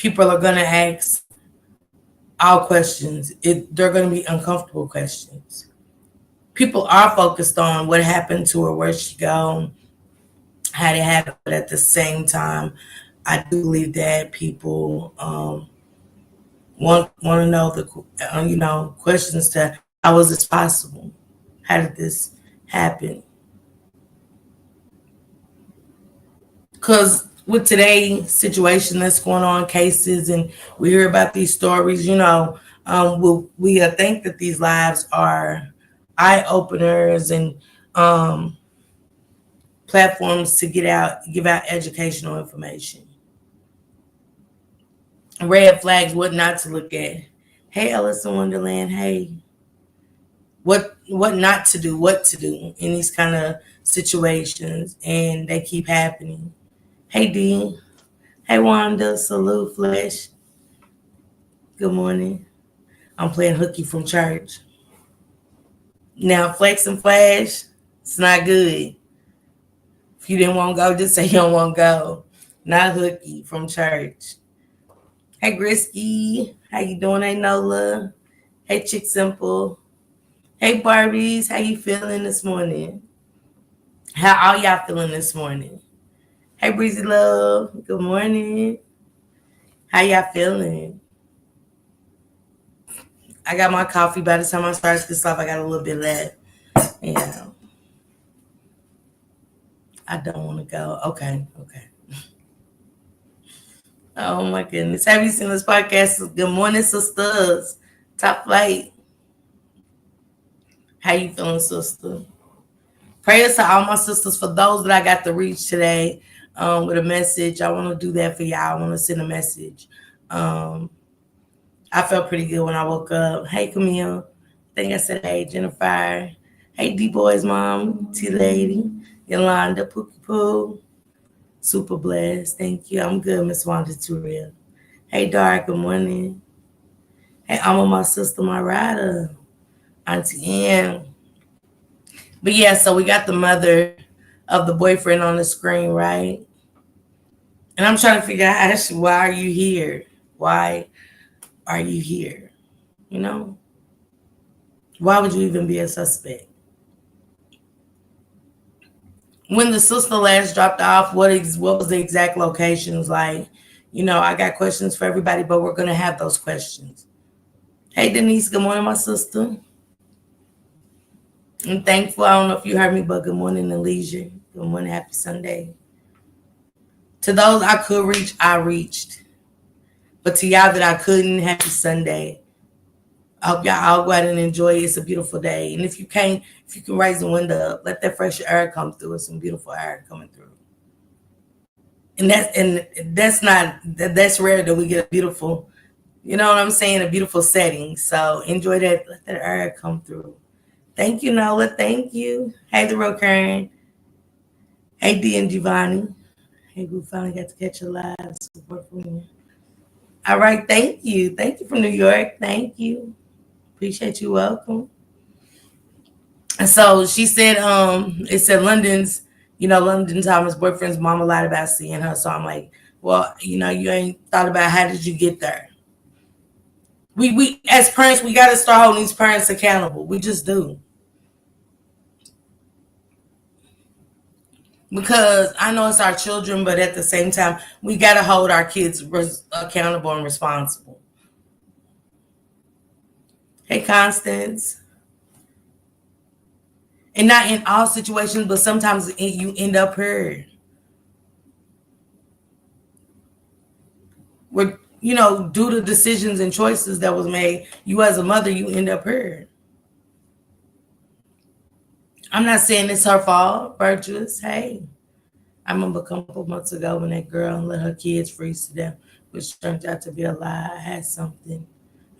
people are going to ask all questions. They're going to be uncomfortable questions. People are focused on what happened to her, where she go, how it happened, but at the same time, I do believe that people want to know the questions to how was this possible? How did this happen? Because with today's situation that's going on, cases, and we hear about these stories, we think that these lives are eye openers and um, platforms to give out educational information. Red flags, what not to look at. Hey, Alice in Wonderland. Hey, what not to do, what to do in these kind of situations, and they keep happening. Hey, Dean. Hey, Wanda. Salute, Flesh. Good morning. I'm playing hooky from church. Now, Flex and Flash, it's not good. If you didn't want to go, just say you don't want to go. Not hooky from church. Hey, Grisky. How you doing? Hey, Nola. Hey, Chick Simple. Hey, Barbies. How you feeling this morning? How all y'all feeling this morning? Hey, Breezy Love. Good morning. How y'all feeling? I got my coffee. By the time I start this off, I got a little bit left. Yeah. I don't want to go. Okay. Oh my goodness. Have you seen this podcast? Good morning, sisters. Top flight. How you feeling, sister? Prayers to all my sisters. For those that I got to reach today with a message, I want to do that for y'all. I want to send a message. I felt pretty good when I woke up. Hey, Camille. I think I said, hey, Jennifer. Hey, D-Boy's mom, T-Lady, Yolanda, Pookie Poo. Super blessed. Thank you. I'm good, Miss Wanda Turrell. Hey, Dark. Good morning. Hey, I'm with my sister, my rider, Auntie Ann. But yeah, so we got the mother of the boyfriend on the screen, right? And I'm trying to figure out, Ashley, why are you here? Why are you here? You know? Why would you even be a suspect? When the sister last dropped off, what was the exact locations like? I got questions for everybody, but we're gonna have those questions. Hey Denise, good morning, my sister. I'm thankful. I don't know if you heard me, but good morning, Elijah. Good morning, happy Sunday. To those I could reach, I reached. But to y'all that I couldn't, happy Sunday. I hope y'all all go out and enjoy it. It's a beautiful day. And if you can raise the window up, let that fresh air come through. It's some beautiful air coming through. And that's rare that we get a beautiful, you know what I'm saying, a beautiful setting. So enjoy that. Let that air come through. Thank you, Nola. Thank you. Hey, the real Karen. Hey, D and Giovanni. Hey, we finally got to catch a live support from you. All right, thank you. Thank you from New York. Thank you. Appreciate you. Welcome. And so she said, it said London Thomas' boyfriend's mama lied about seeing her. So I'm like, well, you ain't thought about how did you get there? We as parents, we gotta start holding these parents accountable. We just do. Because I know it's our children, but at the same time, we got to hold our kids accountable and responsible. Hey, Constance. And not in all situations, but sometimes you end up hurt. Where, due to decisions and choices that was made, you as a mother, you end up hurt. I'm not saying it's her fault, virtuous. Hey. I remember a couple months ago when that girl let her kids freeze to death, which turned out to be a lie. I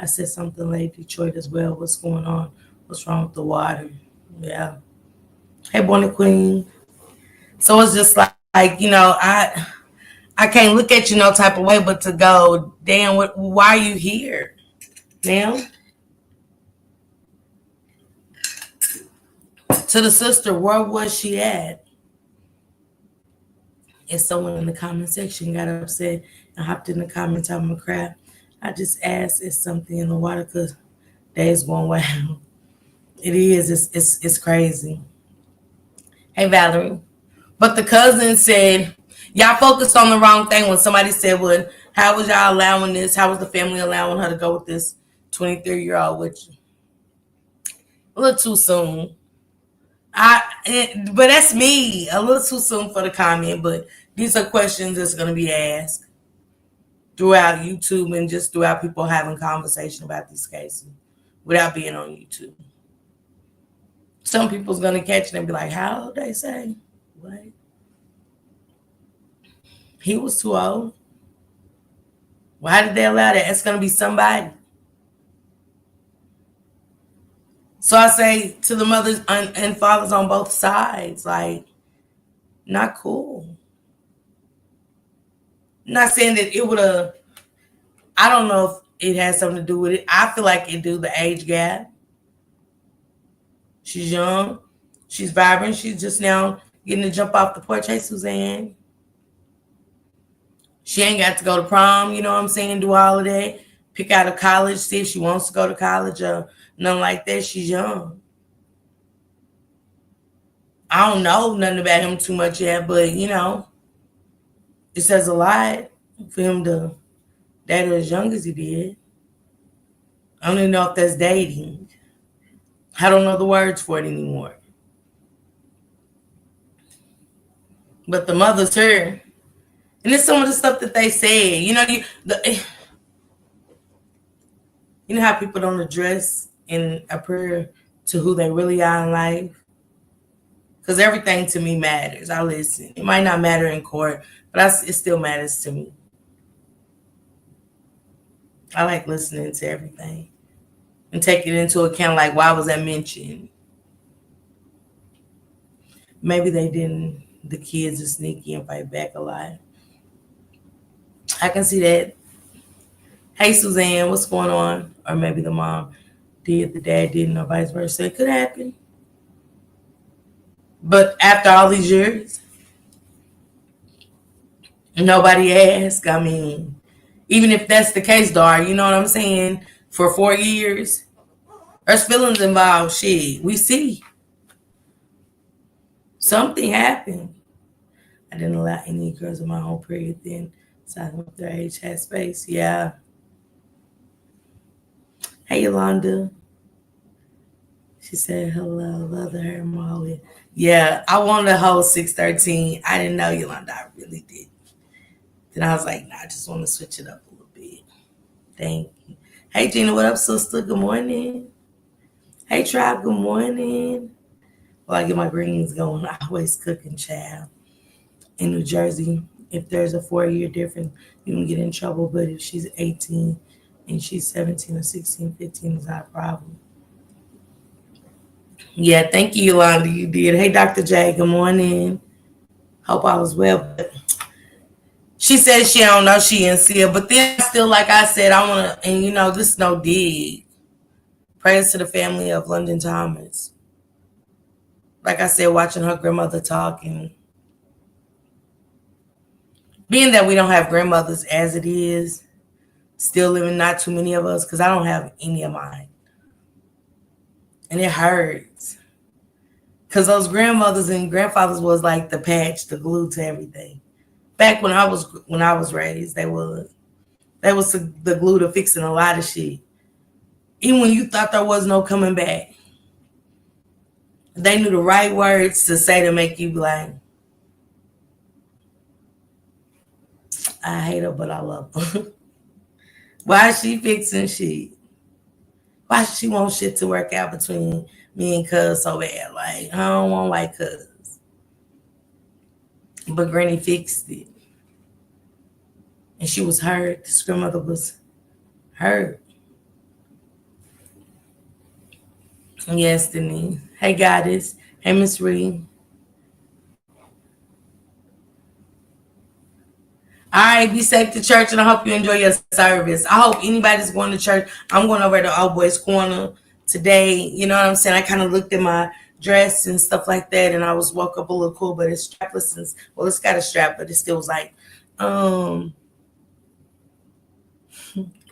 said something late Detroit as well. What's going on? What's wrong with the water? Yeah. Hey, Bonnie Queen. So it's just like, I can't look at you no type of way, but to go, damn, why are you here now? To the sister, where was she at? and someone in the comment section got upset and hopped in the comments talking about crap. I just asked, is something in the water? Because days going wild. It is. It's crazy. Hey, Valerie. But the cousin said, y'all focused on the wrong thing when somebody said, well, how was y'all allowing this? How was the family allowing her to go with this 23-year-old with you? A little too soon. But that's me. A little too soon for the comment, but these are questions that's going to be asked throughout YouTube and just throughout people having conversation about these cases without being on YouTube. Some people's going to catch it and be like, how old they say? What? He was too old. Why did they allow that? It's going to be somebody. So I say to the mothers and fathers on both sides, like, not cool. Not saying that it would have, I don't know if it has something to do with it. I feel like it do, the age gap. She's young. She's vibrant. She's just now getting to jump off the porch. Hey, Suzanne. She ain't got to go to prom, you know what I'm saying, do all of that. Pick out a college, see if she wants to go to college or nothing like that. She's young. I don't know nothing about him too much yet, but, you know, it says a lot for him to date her as young as he did. I don't even know if that's dating. I don't know the words for it anymore. But the mother's her. And it's some of the stuff that they said. You know, you know how people don't address and appear to who they really are in life? Because everything to me matters. I listen. It might not matter in court, but it still matters to me. I like listening to everything and taking into account, like, why was that mentioned? Maybe the kids are sneaky and fight back a lot. I can see that. Hey, Suzanne, what's going on? Or maybe the mom did, the dad didn't, or vice versa. It could happen. But after all these years, nobody asked. I mean, even if that's the case, Dar, you know what I'm saying? For 4 years, there's feelings involved. Shit, we see. Something happened. I didn't allow any girls in my whole period then. Sign up their age had space. Yeah. Hey, Yolanda. She said, hello, love her, Molly. Yeah, I wanted a whole 613. I didn't know, Yolanda. I really did. Then I was like, nah, I just want to switch it up a little bit. Thank you. Hey, Gina, what up, sister? Good morning. Hey, Tribe, good morning. Well, I get my greens going. I always cooking, child. In New Jersey, if there's a 4-year difference, you can get in trouble. But if she's 18 and she's 17 or 16, 15, it's not a problem. Yeah, thank you, Yolanda. You did. Hey, Dr. J, good morning. Hope I was well. But she said she don't know she in seal. But then still, like I said, I want to, and you know, this is no dig. Prayers to the family of London Thomas. Like I said, watching her grandmother talk, and being that we don't have grandmothers as it is, still living, not too many of us, because I don't have any of mine. And it hurts. Because those grandmothers and grandfathers was like the patch, the glue to everything. Back when I was raised, they was the glue to fixing a lot of shit. Even when you thought there was no coming back. They knew the right words to say to make you like, I hate her, but I love her. Why is she fixing shit? Why she want shit to work out between me and cuz so bad? Like, I don't want like cuz. But Granny fixed it. And she was hurt. This grandmother was hurt. Yes, Denise. Hey, Goddess. Hey, Miss Reed. All right, be safe to church, and I hope you enjoy your service. I hope anybody's going to church. I'm going over to Old Boys Corner today. You know what I'm saying? I kind of looked at my dress and stuff like that, and I was woke up a little cool, but it's strapless and well, it's got a strap, but it still was like, I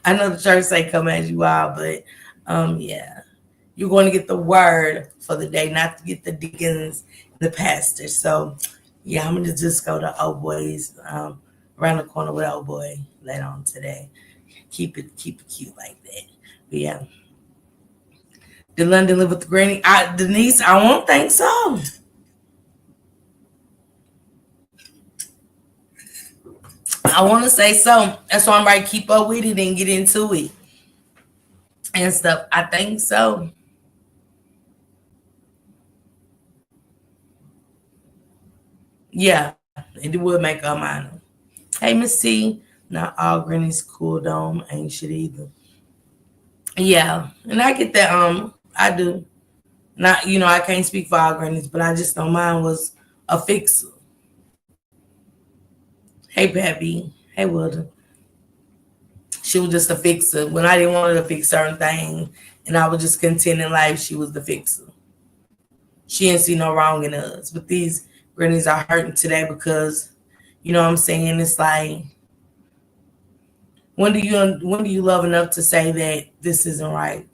know the church say come as you are, but yeah, you're going to get the word for the day, not to get the deacons, the pastor. So yeah, I'm gonna just go to Old Boys around the corner with Old Boy later on today. Keep it cute like that. But yeah. Did London live with the granny? Denise, I won't think so. I want to say so. That's why I'm right. Keep up with it and get into it and stuff. I think so. Yeah, it would make a minor. Hey, Miss C. Not all grannies cool dome ain't shit either. Yeah, and I get that. I do. Not, I can't speak for all grannies, but I just know mine was a fixer. Hey, Pappy. Hey, Wilder. She was just a fixer. When I didn't want her to fix certain things, and I was just content in life, she was the fixer. She didn't see no wrong in us. But these grannies are hurting today because, you know what I'm saying? It's like, when do you love enough to say that this isn't right?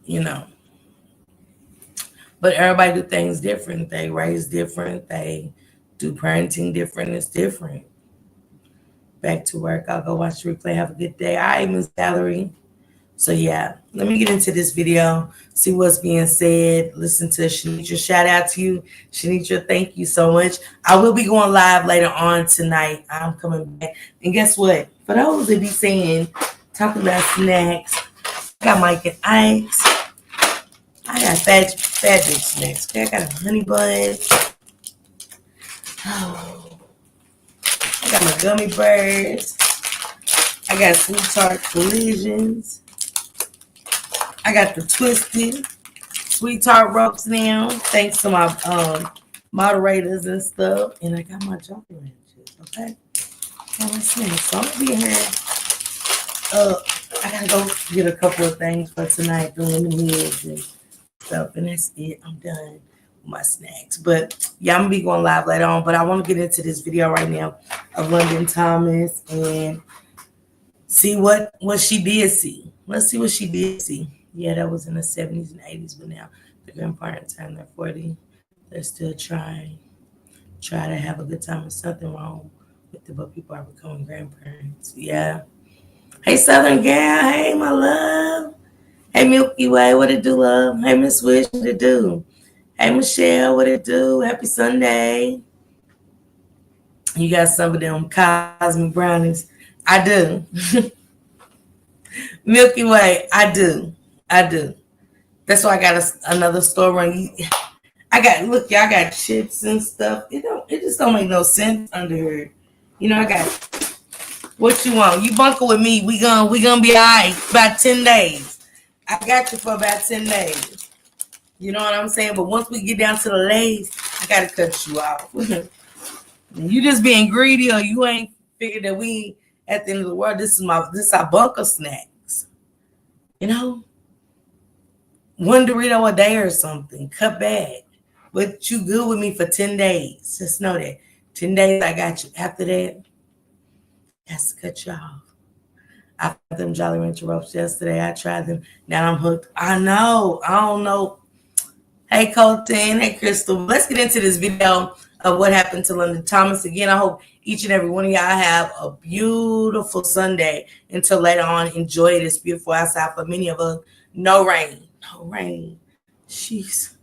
You know. But everybody do things different. They raise different. They do parenting different. It's different. Back to work. I'll go watch the replay. Have a good day. All right, Miss Valerie. So yeah, let me get into this video, see what's being said, listen to Shanitra. Shout out to you, Shanitra. Thank you so much. I will be going live later on tonight. I'm coming back. And guess what? For those that be saying, talking about snacks, I got Mike and Ike's. I got fat bitch snacks. Okay, I got a honey bun. Oh, I got my gummy bears. I got sweet tart collisions. I got the twisted sweet tart ropes now, thanks to my moderators and stuff. And I got my chocolate ranches, okay? Got my snacks. So I'm gonna be here. I gotta go get a couple of things for tonight, the lemonades and stuff, and that's it. I'm done with my snacks. But yeah, I'm gonna be going live later on. But I want to get into this video right now of London Thomas and see what she did see. Let's see what she did see. Yeah, that was in the 70s and 80s, but now the grandparents are in their 40s. They're still try to have a good time. There's nothing wrong with it, but people are becoming grandparents. Yeah. Hey, Southern Gal. Hey, my love. Hey, Milky Way. What it do, love? Hey, Miss Wish. What it do? Hey, Michelle. What it do? Happy Sunday. You got some of them cosmic brownies. I do. Milky Way. I do. That's why I got another store run. I got chips and stuff. It just don't make no sense under here. I got what you want. You bunker with me. We gonna be all right. About 10 days. I got you for about 10 days. You know what I'm saying? But once we get down to the lays, I gotta cut you off. You just being greedy, or you ain't figured that we at the end of the world. This is our bunker snacks. One Dorito a day or something. Cut back. But you good with me for 10 days. Just know that. 10 days, I got you. After that, has to cut you off. I got them Jolly Rancher ropes yesterday. I tried them. Now I'm hooked. I know. I don't know. Hey, Colton. Hey, Crystal. Let's get into this video of what happened to London Thomas. Again, I hope each and every one of y'all have a beautiful Sunday. Until later on, enjoy it. It's beautiful outside for many of us. No rain. No rain. Jeez.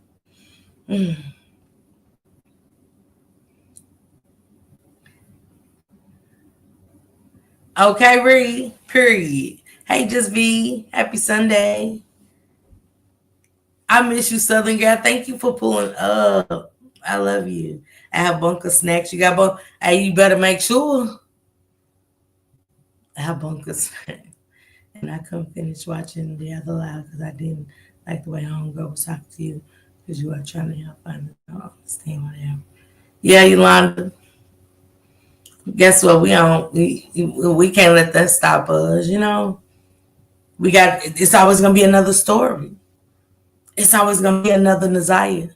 Okay, Reed. Period. Hey, Just V. Happy Sunday. I miss you, Southern Girl. Thank you for pulling up. I love you. I have bunker snacks. You got bunker. Hey, you better make sure. I have bunker snacks. And I couldn't finish watching the other live because I didn't like the way Homegirl was talking to you because you are trying to help find the understand whatever. Yeah, Yolanda. Guess what? We can't let that stop us, It's always going to be another story. It's always going to be another Naziah.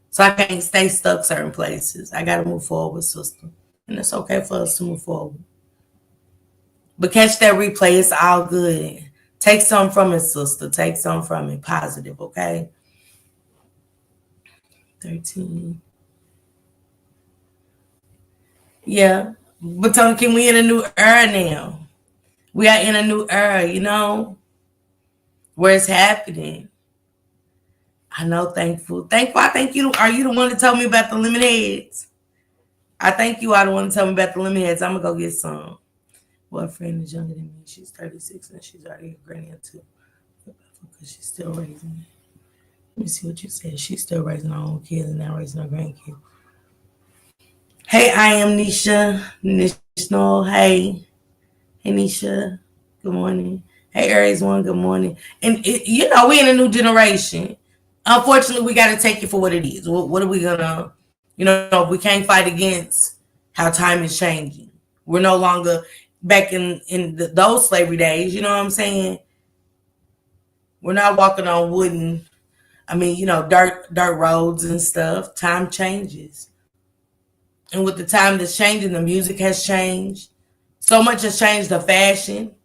So I can't stay stuck certain places. I got to move forward, sister. And it's okay for us to move forward. But catch that replay. It's all good. Take something from it, sister. Take something from it. Positive, okay? 13. Yeah. But Tony, we in a new era now. We are in a new era, where it's happening. I know, thankful. Thankful, I thank you. Are you the one to tell me about the lemon heads? I think you are the one to tell me about the lemon heads. I'm going to go get some. Boyfriend is younger than me. She's 36 and she's already a granny too. Because she's still raising. Let me see what you said. She's still raising her own kids and now raising her grandkids. Hey, I am Nisha. Nishnal. Hey, Nisha. Good morning. Hey, Aries One. Good morning. And we in a new generation. Unfortunately, we got to take it for what it is. What are we gonna? We can't fight against how time is changing. We're no longer back in those slavery days. You know what I'm saying? We're not walking on wooden. Dirt roads and stuff. Time changes. And with the time that's changing, the music has changed. So much has changed the fashion.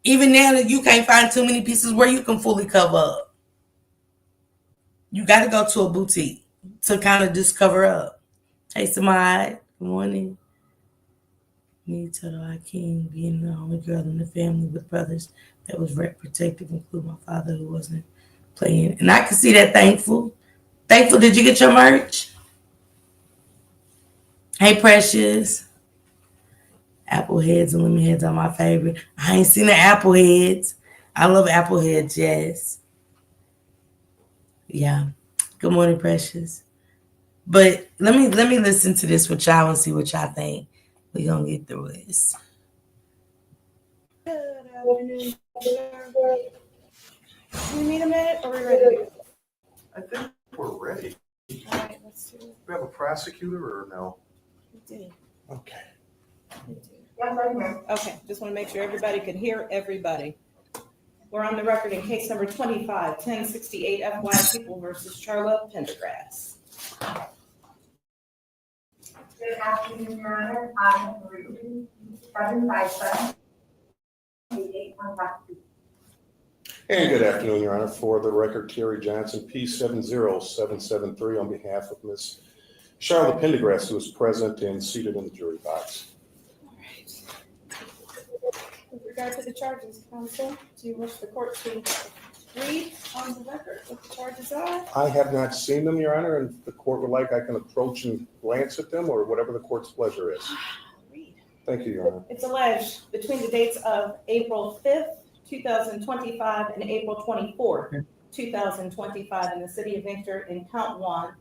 Even now that you can't find too many pieces where you can fully cover up. You got to go to a boutique to kind of just cover up. Hey, Samad. Good morning. Me tell I can't being the only girl in the family with brothers that was very protective, including my father who wasn't playing. And I can see that. Thankful. Did you get your merch? Hey, Precious. Apple heads and lemon heads are my favorite. I ain't seen the apple heads. I love apple heads, yes. Yeah. Good morning, Precious. But let me listen to this with y'all and see what y'all think. We're gonna get through this. Good afternoon. Do we need a minute or are we ready? I think we're ready. All right, let's do it. Do we have a prosecutor or no? We do. Okay. We do. Okay, just want to make sure everybody can hear everybody. We're on the record in case number 25-1068 FY People versus Charlotte Pendergrass. Good afternoon, Your Honor. I am Ruby 757. And good afternoon, Your Honor. For the record, Kerry Johnson, P70773, on behalf of Ms. Charlotte Pendergrass, who is present and seated in the jury box. All right. With regard to the charges, counsel, do you wish the court to read on the record what the charges are? I have not seen them, Your Honor, and if the court would like, I can approach and glance at them or whatever the court's pleasure is. Read. Thank you, Your Honor. It's alleged between the dates of April 5th, 2025 and April 24th, 2025 in the city of Inkster in count one,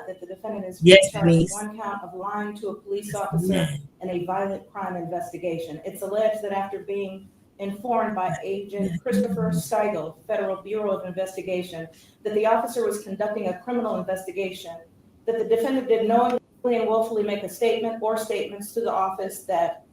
that the defendant is charged with one count of lying to a police officer in a violent crime investigation. It's alleged that after being informed by Agent Christopher Steigel, Federal Bureau of Investigation, that the officer was conducting a criminal investigation, that the defendant did knowingly and willfully make a statement or statements to the office that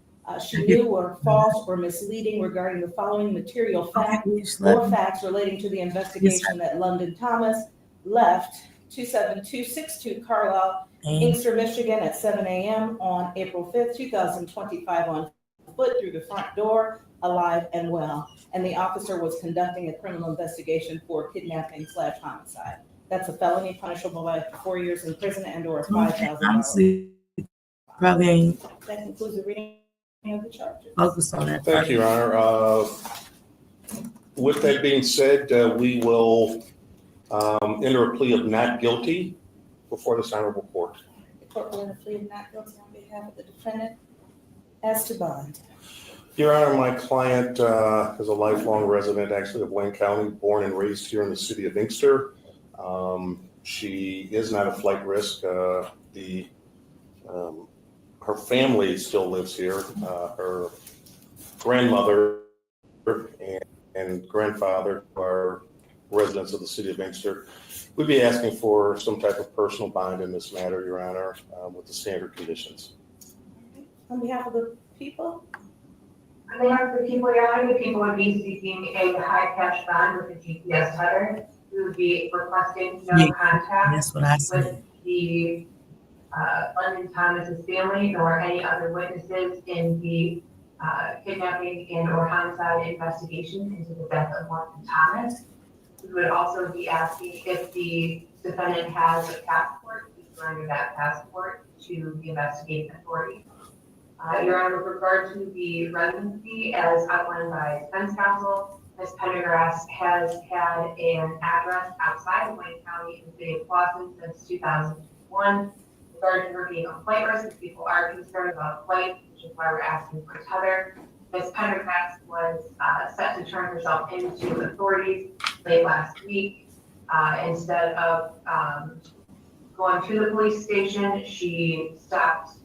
she knew were false or misleading regarding the following material facts or facts relating to the investigation that London Thomas left 27262 Carlisle, Inkster, Michigan at 7 a.m. on April 5th, 2025 on foot through the front door, alive and well. And the officer was conducting a criminal investigation for kidnapping/homicide. That's a felony punishable by 4 years in prison and or $5,000. Probably ain't. That concludes the reading of the charges. Focus on that. Thank you, Your Honor. With that being said, we will enter a plea of not guilty before this honorable court. The court will enter a plea of not guilty on behalf of the defendant as to bond. Your Honor, my client is a lifelong resident, actually, of Wayne County, born and raised here in the city of Inkster. She is not a flight risk. Her family still lives here. Her grandmother and grandfather are residents of the city of Inkster. We'd be asking for some type of personal bond in this matter, Your Honor, with the standard conditions. On behalf of the people, Mayor, the people yelling, the people would be seeking a high cash bond with a GPS header. We would be requesting no Yeah, contact that's what I with said. the London Thomas's family or any other witnesses in the kidnapping and or homicide investigation into the death of Morgan Thomas. We would also be asking if the defendant has a passport, we surrender that passport to the investigating authority. Your Honor, with regard to the residency as outlined by defense counsel, Ms. Pendergrass has had an address outside of Wayne County in the city of Clawson since 2001. Regarding her being a flight risk, people are concerned about flight, which is why we're asking for tether. Ms. Pendergrass was set to turn herself into authorities late last week. Instead of going to the police station, she stopped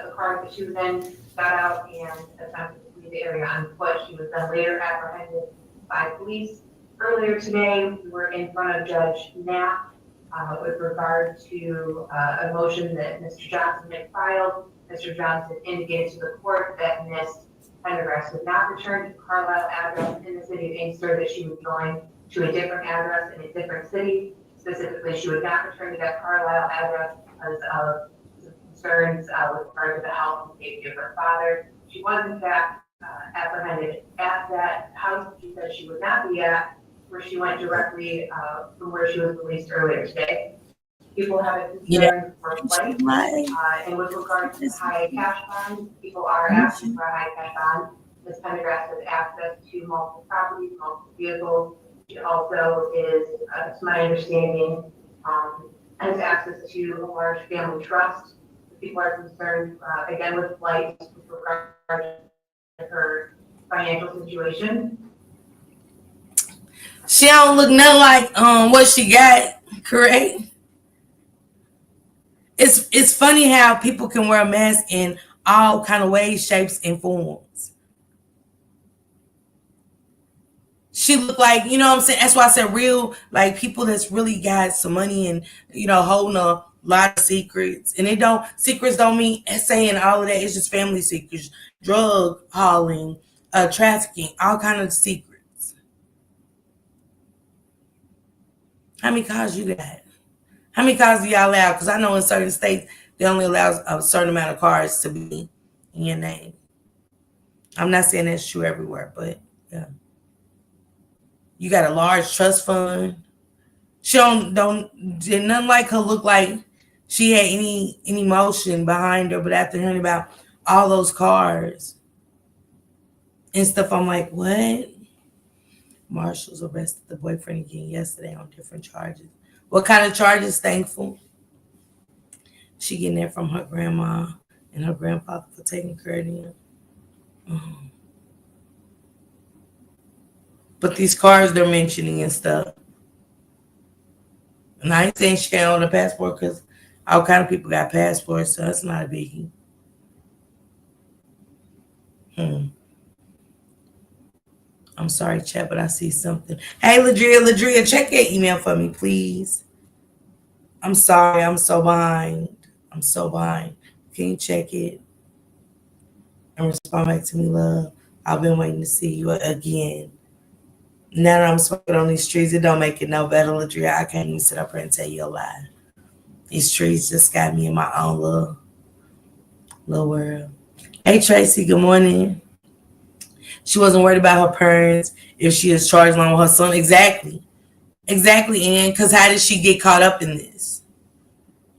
the car that she was in, got out and attempted to flee the area on foot. She was then later apprehended by police. Earlier today, we were in front of Judge Knapp with regard to a motion that Mr. Johnson had filed. Mr. Johnson indicated to the court that Ms. Pendergrass would not return to Carlisle address in the city of Inkster, that she would be going to a different address in a different city. Specifically, she would not return to that Carlisle address because of concerns with regard to the health and safety of her father. She was in fact apprehended at that house she said she would not be at, where she went directly from where she was released earlier today. People have a concern for flight, and with regard to the high cash bond, people are asking for a high cash bond. Ms. Pendergrass has access to multiple properties, multiple vehicles. She also is, to my understanding, has access to a large family trust. People are concerned, again, with flight with regard to her financial situation. She don't look nothing like what she got, correct? It's funny how people can wear a mask in all kind of ways, shapes, and forms. She looked like, you know what I'm saying? That's why I said real, like people that's really got some money and, you know, holding a lot of secrets. And secrets don't mean saying all of that. It's just family secrets, drug hauling, trafficking, all kind of secrets. How many cars you got? How many cars do y'all allow? Because I know in certain states, they only allow a certain amount of cars to be in your name. I'm not saying that's true everywhere, but yeah. You got a large trust fund. She did nothing like her look like she had any emotion behind her, but after hearing about all those cars and stuff, I'm like, what? Marshals arrested the boyfriend again yesterday on different charges. What kind of charges? Thankful. She getting there from her grandma and her grandfather for taking care of them. But these cars they're mentioning and stuff. And I ain't saying she can't own a passport because all kind of people got passports, so that's not a biggie. I'm sorry, chat, but I see something. Hey, Ladria, check your email for me, please. I'm sorry, I'm so behind. Can you check it and respond back to me, love? I've been waiting to see you again. Now that I'm smoking on these trees, it don't make it no better, Ladria. I can't even sit up here and tell you a lie. These trees just got me in my own little world. Hey, Tracy, good morning. She wasn't worried about her parents if she is charged along with her son. Exactly, Ann, because how did she get caught up in this?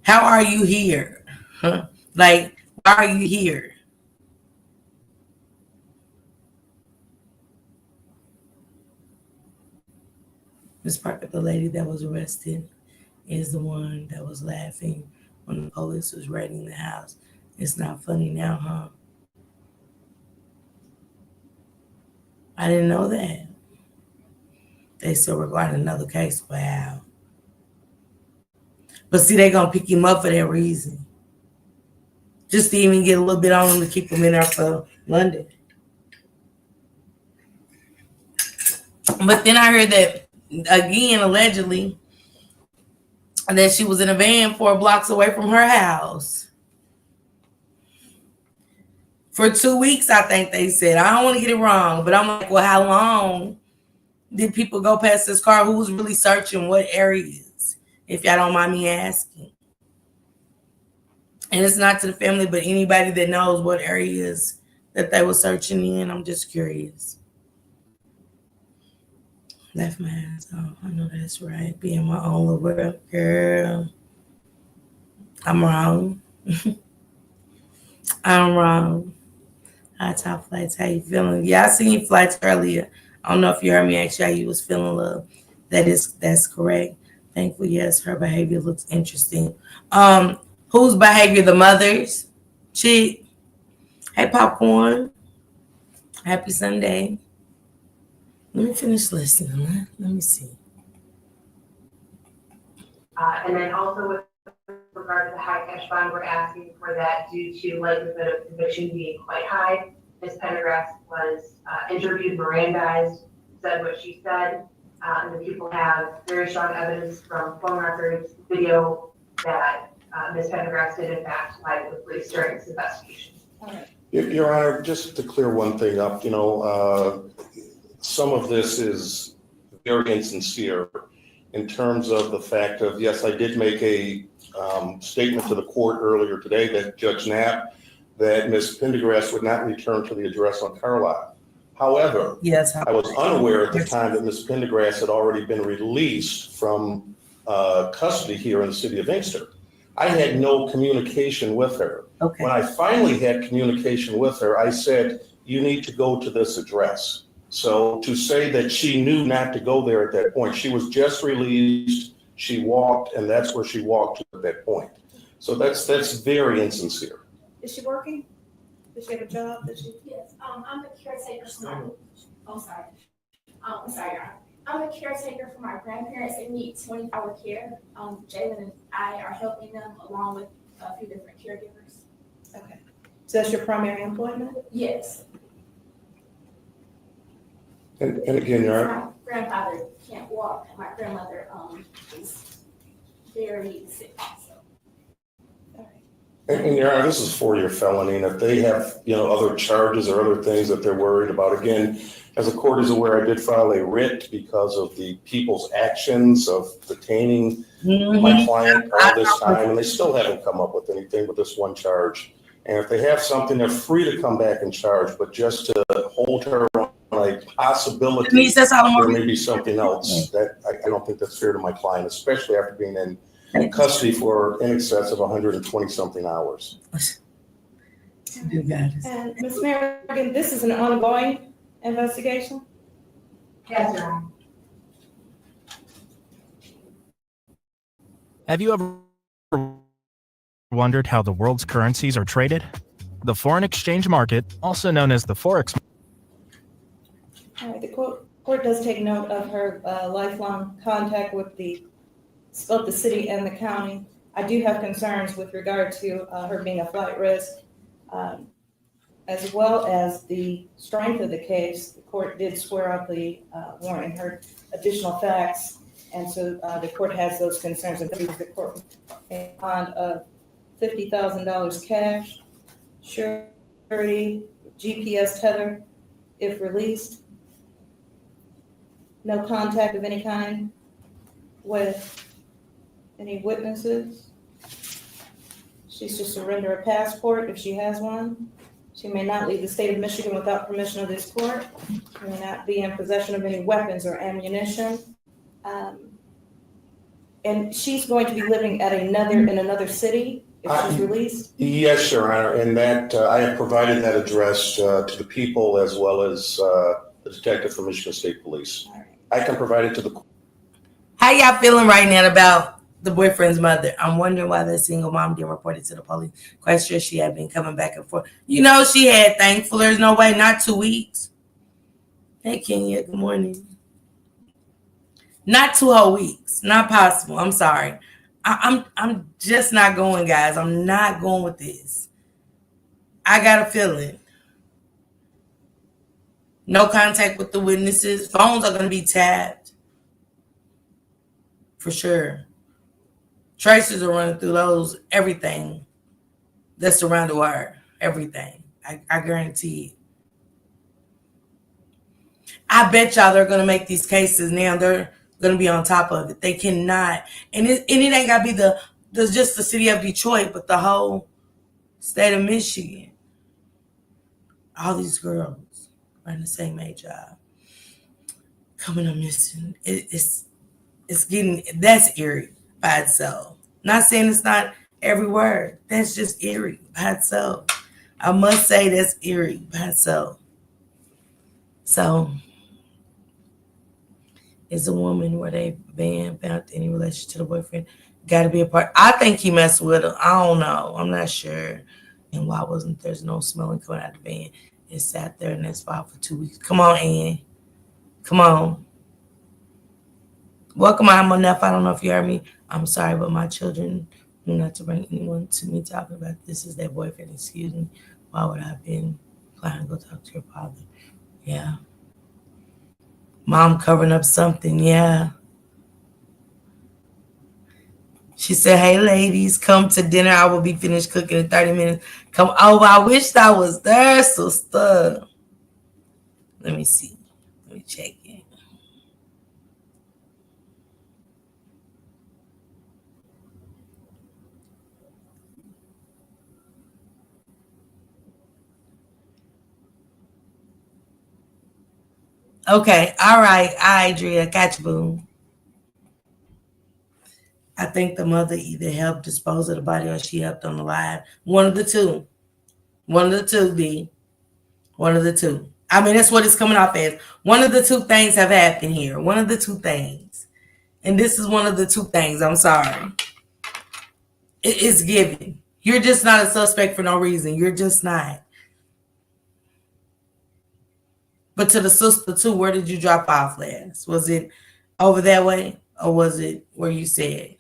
How are you here? Huh? Like, why are you here? Miss Parker, the lady that was arrested, is the one that was laughing when the police was raiding the house. It's not funny now, huh? I didn't know that. They still regarding another case. Wow. But see, they're going to pick him up for that reason. Just to even get a little bit on him to keep him in there for London. But then I heard that, again, allegedly, that she was in a van 4 blocks away from her house. For 2 weeks, I think they said. I don't want to get it wrong, but I'm like, well, how long did people go past this car? Who was really searching what areas, if y'all don't mind me asking? And it's not to the family, but anybody that knows what areas that they were searching in. I'm just curious. Left my ass. Oh, I know that's right. Being my own little world, girl. I'm wrong. I'm wrong. High top flights. How you feeling? Yeah, I seen your flights earlier. I don't know if you heard me ask you how you was feeling, love. That's correct. Thankfully, yes, her behavior looks interesting. Whose behavior? The mother's? Chick. Hey, Popcorn. Happy Sunday. Let me finish listening. Let me see. And then also with regard to the high cash bond, we're asking for that due to likelihood of conviction being quite high. Ms. Pendergrass was interviewed, Mirandized, said what she said. And the people have very strong evidence from phone records, video that Ms. Pendergrass did in fact lie to the police during this investigation. All right. Your Honor, just to clear one thing up, some of this is very insincere in terms of the fact of, yes, I did make a statement to the court earlier today that Judge Knapp, that Ms. Pendergrass would not return to the address on Carlisle. However, Yes. I was unaware at the time that Ms. Pendergrass had already been released from custody here in the city of Inkster. I had no communication with her. Okay. When I finally had communication with her, I said, you need to go to this address. So to say that she knew not to go there at that point, she was just released, she walked, and that's where she walked to at that point. So that's very insincere. Is she working? Does she have a job? Yes, I'm the caretaker for my, sorry, I'm a caretaker for my grandparents. They need 24-hour care. Jalen and I are helping them along with a few different caregivers. Okay. So that's your primary employment? Yes. And again, Your Honor, My grandfather can't walk, and my grandmother is very sick, so. All right. and Your Honor, this is a 4-year felony, and if they have, other charges or other things that they're worried about, again, as the court is aware, I did file a writ because of the people's actions of detaining my client all this time, and they still haven't come up with anything but this one charge. And if they have something, they're free to come back and charge, but just to hold her on a possibility there may be something else, that I don't think that's fair to my client, especially after being in custody for in excess of 120-something hours. You got it. And Ms. Merrigan, this is an ongoing investigation? Yes, Your Honor. Have you ever wondered how the world's currencies are traded? The foreign exchange market, also known as the Forex. All right, the court does take note of her lifelong contact with both the city and the county. I do have concerns with regard to her being a flight risk, as well as the strength of the case. The court did swear out the warrant and heard additional facts, and so the court has those concerns. And the court a bond of $50,000 cash, surety, GPS tether, if released. No contact of any kind with any witnesses. She's to surrender a passport if she has one. She may not leave the state of Michigan without permission of this court. She may not be in possession of any weapons or ammunition. And she's going to be living at in another city if she's released? Yes, Your Honor, and that I have provided that address to the people as well as the detective from Michigan State Police. All right. I can provide it to the. How y'all feeling right now about the boyfriend's mother? I'm wondering why the single mom didn't report it to the police. Quite sure she had been coming back and forth. She had thankful there's no way, not 2 weeks. Hey, Kenya, good morning. Not 2 whole weeks. Not possible. I'm sorry. I'm just not going, guys. I'm not going with this. I got a feeling. No contact with the witnesses. Phones are going to be tapped. For sure. Traces are running through those, everything that's surrounded her. Everything. I guarantee it. I bet y'all they're gonna make these cases now. They're gonna be on top of it. They cannot, and it ain't gotta be just the city of Detroit, but the whole state of Michigan. All these girls are in the same age job coming up missing. It's getting, that's eerie by itself. Not saying it's not every word. That's just eerie by itself. I must say that's eerie by itself. So, is a woman where they banned found any relation to the boyfriend got to be a part? I think he messed with her. I don't know. I'm not sure. And why wasn't there's no smelling coming out of the van? It sat there in that spot for 2 weeks. Come on, Ann. Come on. Welcome, I'm enough. I don't know if you heard me. I'm sorry, but my children knew not to bring anyone to me talking about this is their boyfriend. Excuse me. Why would I have been planning to go talk to your father? Yeah. Mom covering up something. Yeah. She said, hey, ladies, come to dinner. I will be finished cooking in 30 minutes. Come over. I wished I was there, sister. Let me see. Let me check in. Okay. All right, Drea. Got you, boo. I think the mother either helped dispose of the body or she helped on the live. One of the two. One of the two, D. One of the two. I mean, that's what it's coming off as. One of the two things have happened here. One of the two things. And this is one of the two things. I'm sorry. It's given. You're just not a suspect for no reason. You're just not. But to the sister, too, where did you drop off last? Was it over that way? Or was it where you said?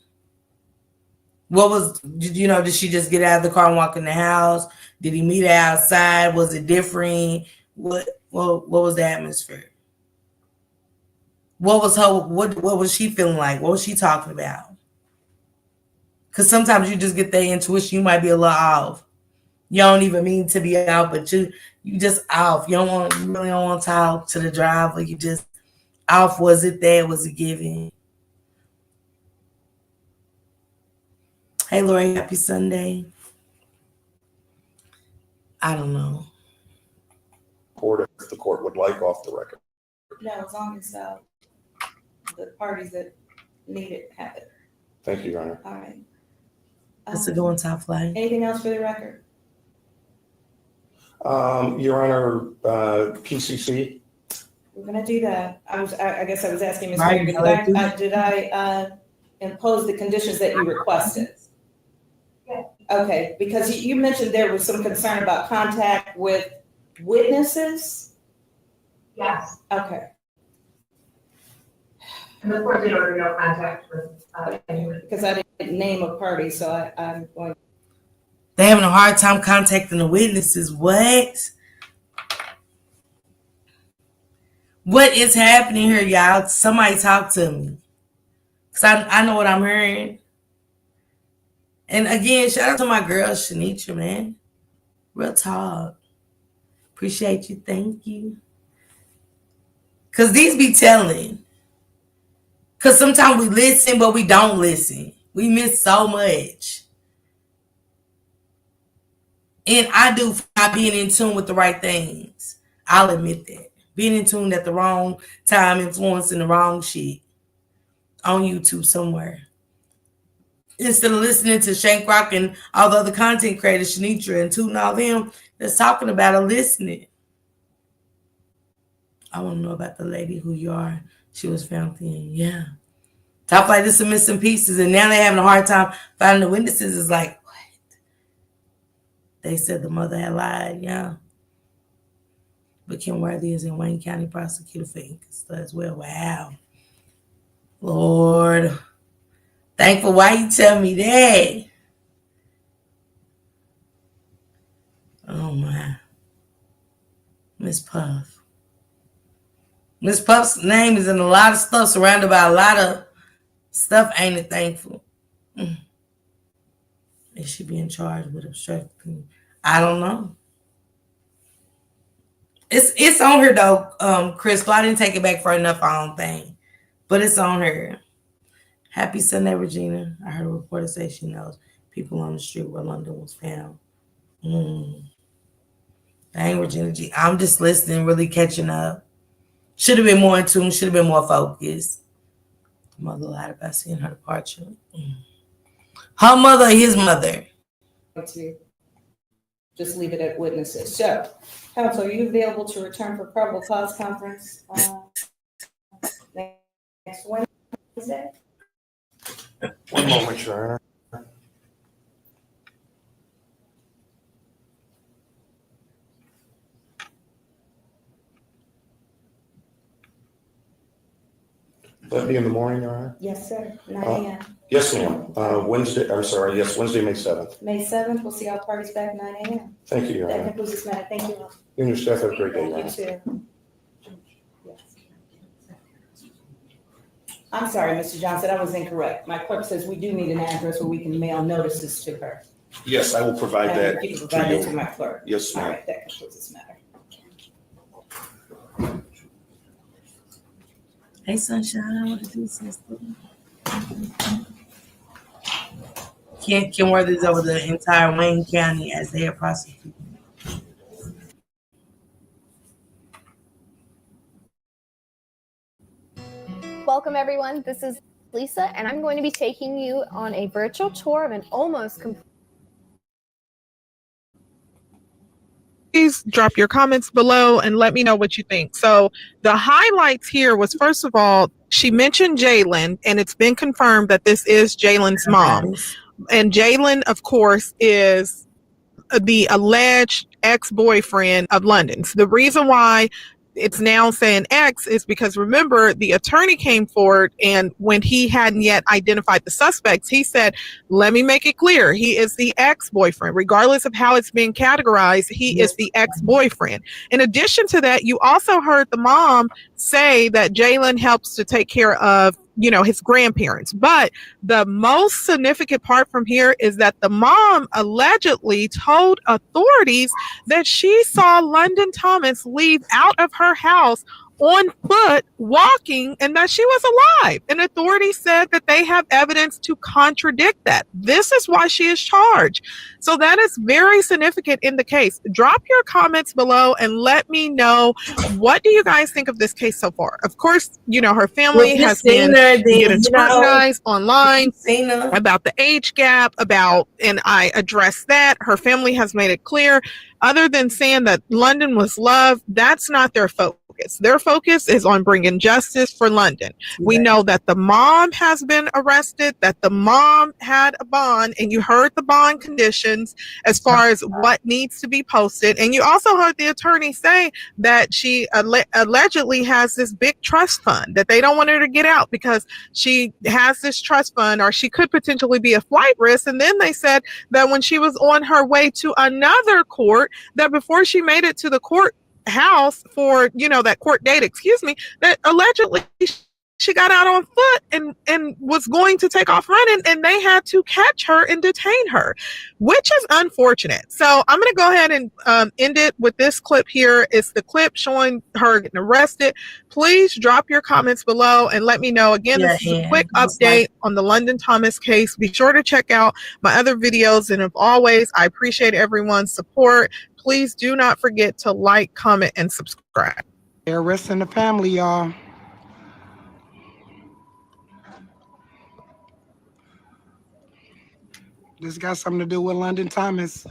What was, did she just get out of the car and walk in the house? Did he meet her outside? Was it different? What was the atmosphere? What was she feeling like? What was she talking about? Because sometimes you just get that intuition. You might be a little off. You don't even mean to be out, but you just off. You really don't want to talk to the driver. You just off. Was it that? Was it given? Hey, Lori, happy Sunday. I don't know. Court, if the court would like, off the record. No, as long as the parties that need it have it. Thank you, Your Honor. All right. That's a good one, top flight. Anything else for the record? Your Honor, PCC. We're gonna do that. I guess I was asking Ms. Right, Mayor, did I impose the conditions that you requested? Yeah. Okay, because you mentioned there was some concern about contact with witnesses? Yes, Okay, and the court did order no contact with anyone. because I didn't name a party, so I'm going. They're having a hard time contacting the witnesses. What? What is happening here, y'all? Somebody talk to me. Because I know what I'm hearing. And again, shout out to my girl, Shanitra, man. Real talk. Appreciate you. Thank you. Because these be telling. Because sometimes we listen, but we don't listen. We miss so much. And I do not being in tune with the right things. I'll admit that. Being in tune at the wrong time, influencing the wrong shit on YouTube somewhere. Instead of listening to Shank Rock and all the other content creators, Shanitra and Tootin' all them that's talking about it, listening. I want to know about the lady who you are. She was found thin. Yeah. Top like this are missing pieces, and now they're having a hard time finding the witnesses. It's like, what? They said the mother had lied, yeah. But Kim Worthy is in Wayne County prosecutor for Inca as well. Wow. Lord. Thankful why you tell me that. Oh my. Miss Puff. Miss Puff's name is in a lot of stuff, surrounded by a lot of stuff, ain't it, thankful? Is she being charged with obstructing? I don't know. It's on her though, Crystal. I didn't take it back for enough. I don't think, but it's on her. Happy Sunday, Regina. I heard a reporter say she knows people on the street where London was found. Dang, Regina G. I'm just listening, really catching up. Should have been more in tune. Should have been more focused. Mother lied about seeing her departure. Her mother, his mother. To just leave it at witnesses. So, counsel, are you available to return for probable cause conference next Wednesday? One moment, Your Honor. That'd be in the morning, Your Honor? Yes, sir. 9 a.m. Yes, ma'am. Wednesday, Wednesday, May 7th. May 7th, we'll see all parties back 9 a.m. Thank you, Your That Honor. concludes this matter. Thank you all. You and your staff have a great day, Your You Honor. too. I'm sorry, Mr. Johnson, I was incorrect. My clerk says we do need an address where we can mail notices to her. Yes, I will provide that You can provide to that to you. my clerk. Yes, All ma'am. right, that concludes this matter. Hey, Sunshine, I want to do something. Kim Worthy's over the entire Wayne County as their prosecutor. Welcome everyone, this is Lisa and I'm going to be taking you on a virtual tour of an almost complete. Please drop your comments below and let me know what you think. So the highlights here was, first of all, she mentioned Jalen, and it's been confirmed that this is Jalen's mom. And Jalen, of course, is the alleged ex-boyfriend of London's. The reason why it's now saying ex is because, remember, the attorney came forward, and when he hadn't yet identified the suspects, he said, let me make it clear, he is the ex-boyfriend. Regardless of how it's being categorized, he is the ex-boyfriend. In addition to that, you also heard the mom say that Jalen helps to take care of, you know, his grandparents. But the most significant part from here is that the mom allegedly told authorities that she saw London Thomas leave out of her house on foot, walking, and that she was alive. And authorities said that they have evidence to contradict that. This is why she is charged. So that is very significant in the case. Drop your comments below and let me know, what do you guys think of this case so far? Of course, you know, her family has been getting scrutinized online about the age gap, and I addressed that. Her family has made it clear, other than saying that London was loved, that's not their focus. Their focus is on bringing justice for London. We know that the mom has been arrested, that the mom had a bond, and you heard the bond conditions as far as what needs to be posted. And you also heard the attorney say that she allegedly has this big trust fund, that they don't want her to get out because she has this trust fund, or she could potentially be a flight risk. And then they said that when she was on her way to another court, that before she made it to the court house for, you know, that court date, that allegedly she got out on foot and was going to take off running, and they had to catch her and detain her, which is unfortunate. So I'm going to go ahead and end it with this clip here. It's the clip showing her getting arrested. Please drop your comments below and let me know. Again, this is a quick update on the London Thomas case. Be sure to check out my other videos, and as always, I appreciate everyone's support. Please do not forget to like, comment, and subscribe. They're arresting the family, y'all. This got something to do with London Thomas.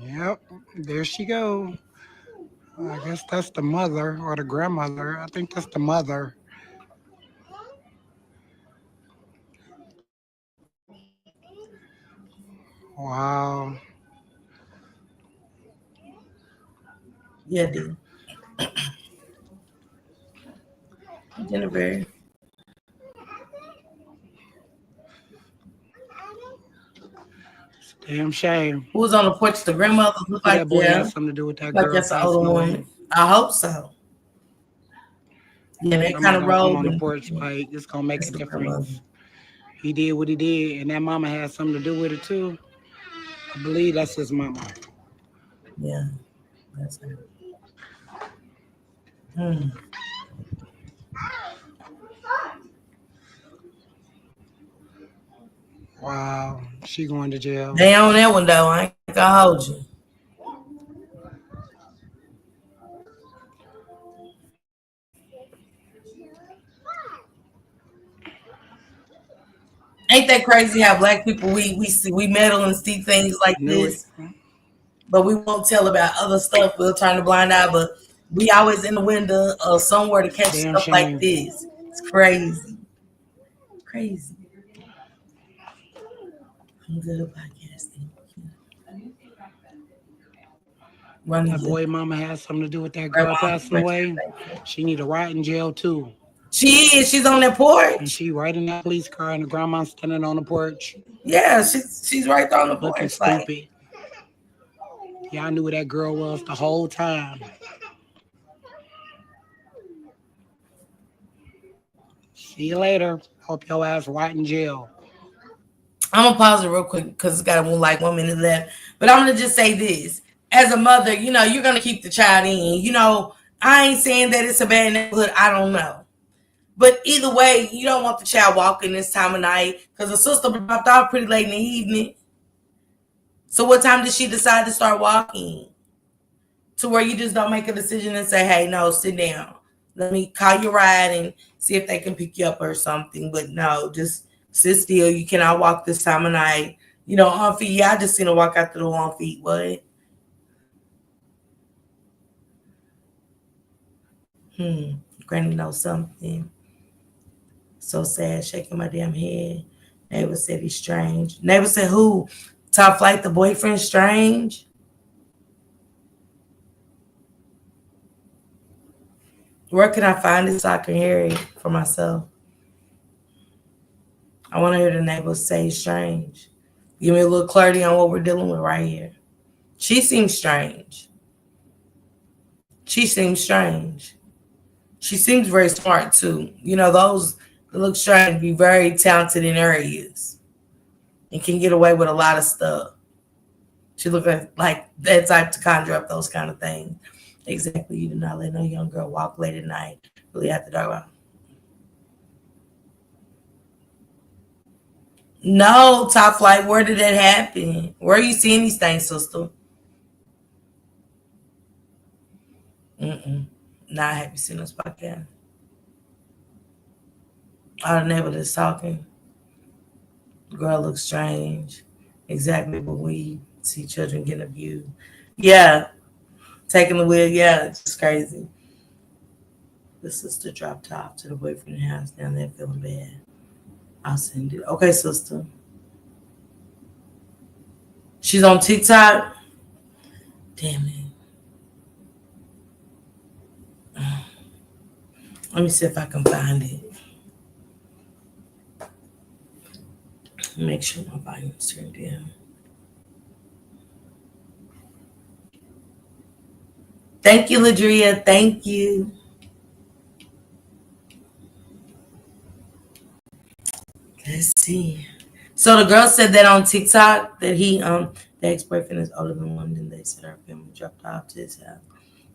Yep, there she go. I guess that's the mother or the grandmother. I think that's the mother. Wow. Yeah, dude. Jennifer. Damn shame. Who was on the porch? The grandmother looked like That boy yeah. has something to do with that Like girl. that's the older one. I hope so. Yeah, they Somebody kind of gonna come rolled. on the porch, like it's gonna make a That's what I difference. love. He did what he did, and that mama had something to do with it too. I believe that's his mama. Yeah, that's it. Hmm. Wow, she going to jail. They on that one though. I ain't gonna hold you. Ain't that crazy how black people we see we meddle and see things like Knew it. this, but we won't tell about other stuff. We'll turn a blind eye, but we always in the window of somewhere to catch Damn stuff like shame. this. It's crazy, crazy. I'm good at podcasting. Running That good. boy mama had something to do with that girl passing away. She need to rot in jail too. She is. She's on that And porch. she right in that police car, and the grandma standing on the porch Yeah, she's right there on the looking porch. Like, stupid. Y'all knew who that girl was the whole time. See you later. Hope your ass rot in jail. I'm gonna pause it real quick because it's got like 1 minute left. But I'm gonna just say this: as a mother, you're gonna keep the child in. I ain't saying that it's a bad neighborhood. I don't know. But either way, you don't want the child walking this time of night because the sister dropped off pretty late in the evening. So what time did she decide to start walking? To where you just don't make a decision and say, hey, no, sit down. Let me call your ride and see if they can pick you up or something. But no, just sit still. You cannot walk this time of night. On feet. Yeah, I just seen her walk out the door on feet. What? Granny knows something. So sad, shaking my damn head. Neighbor said he's strange. Neighbor said who? Top Flight, the boyfriend, strange? Where can I find it so I can hear it for myself? I want to hear the neighbor say strange. Give me a little clarity on what we're dealing with right here. She seems strange. She seems strange. She seems very smart too. Those that look strange be very talented in areas and can get away with a lot of stuff. She look like that type to conjure up those kind of things. Exactly. You do not let no young girl walk late at night, really after dark. No, Top Flight, where did that happen? Where are you seeing these things, sister? Not have you seen this podcast? All the neighbor that's talking. Girl looks strange. Exactly what we see children getting abused. Yeah, taking the wheel. Yeah, it's just crazy. The sister dropped off to the boyfriend's house down there feeling bad. I'll send it. Okay, sister. She's on TikTok. Damn it. Let me see if I can find it. Make sure my volume's turned down. Thank you, Ladria. Thank you. Let's see. So the girl said that on TikTok that the ex-boyfriend is older than one, and they said her family dropped off to his house.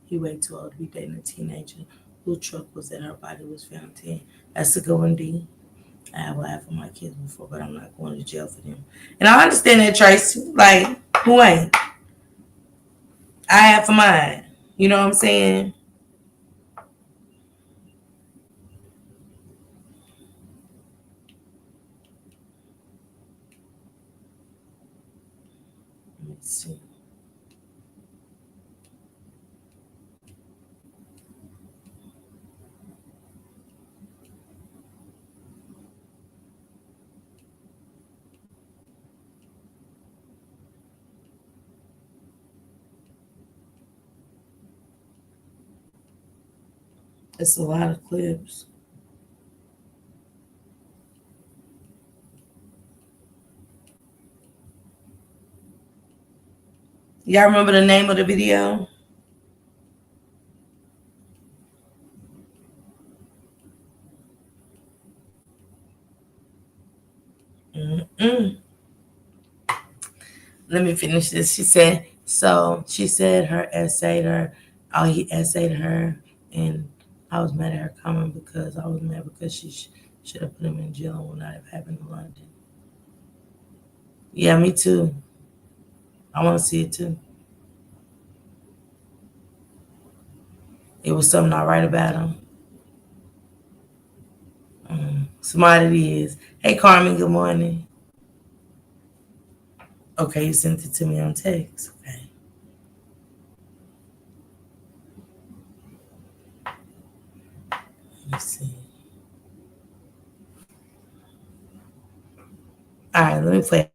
He way too old to be dating a teenager. Whose truck was that her body was found in? That's a good one, D. I have lied for my kids before, but I'm not going to jail for them. And I understand that, Tracy. Like, who ain't? I have for mine. You know what I'm saying? Let me see. It's a lot of clips. Y'all remember the name of the video? Mm-mm. Let me finish this. She said her essayed her. Oh, he essayed her, and I was mad at her comment because I was mad because she should have put him in jail and would not have happened in London. Yeah, me too. I want to see it too. It was something not right about him. Somebody it is. Hey, Carmen, good morning. Okay, you sent it to me on text. Okay. Let me see. All right, let me play.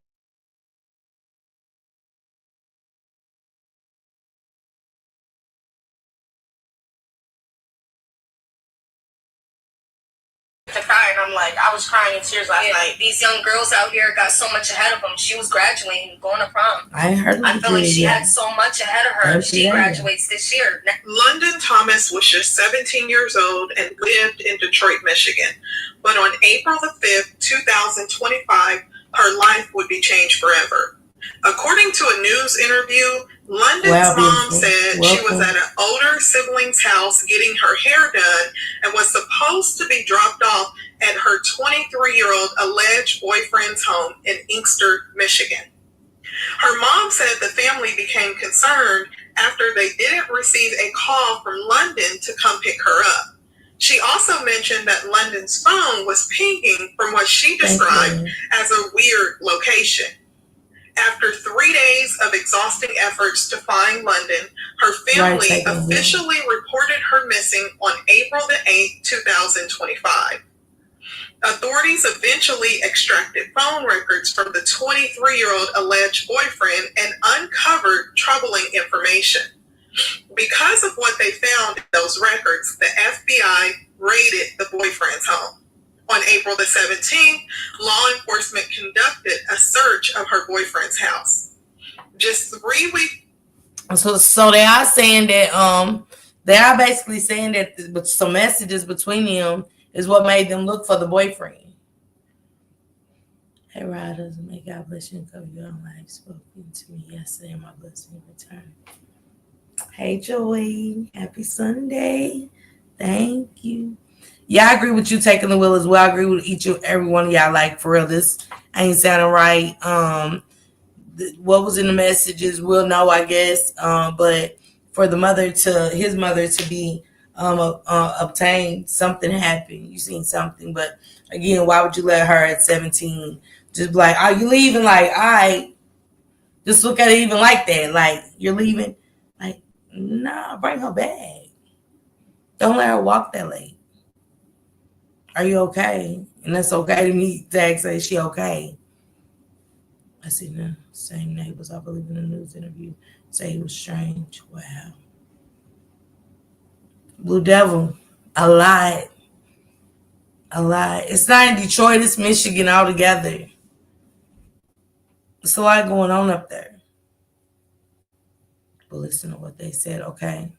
To cry, and I'm like, I was crying in tears last night. These young girls out here got so much ahead of them. She was graduating, going to prom. I ain't heard of I feel like she yet. had so much ahead of her. She graduates this year. London Thomas was just 17 years old and lived in Detroit, Michigan. But on April the 5th, 2025, her life would be changed forever. According to a news interview, London's mom said she was at an older sibling's house getting her hair done and was supposed to be dropped off at her 23-year-old alleged boyfriend's home in Inkster, Michigan. Her mom said the family became concerned after they didn't receive a call from London to come pick her up. She also mentioned that London's phone was pinging from what she described as a weird location. After 3 days of exhausting efforts to find London, her family officially reported her missing on April the 8th, 2025. Authorities eventually extracted phone records from the 23-year-old alleged boyfriend and uncovered troubling information. Because of what they found in those records, the FBI raided the boyfriend's home. On April the 17th, law enforcement conducted a search of her boyfriend's house. Just 3 weeks. So they are saying that they are basically saying that some messages between them is what made them look for the boyfriend. Hey, riders, may God bless you and cover your life. Spoken to me yesterday, and my blessing in return. Hey, Joey, happy Sunday. Thank you. Yeah, I agree with you taking the wheel as well. I agree with every one of y'all. Like, for real, this ain't sounding right. What was in the messages, we'll know, I guess. But for his mother to be obtained, something happened. You seen something. But again, why would you let her at 17 just be like, are you leaving? Like, all right, just look at it even like that. Like, you're leaving? Like, nah, bring her back. Don't let her walk that late. Are you okay? And that's okay to me. Tag say she okay. I see the same neighbors, I believe, in the news interview say he was strange. Wow. Blue Devil, a lot. It's not in Detroit, it's Michigan altogether. There's a lot going on up there. But listen to what they said, okay?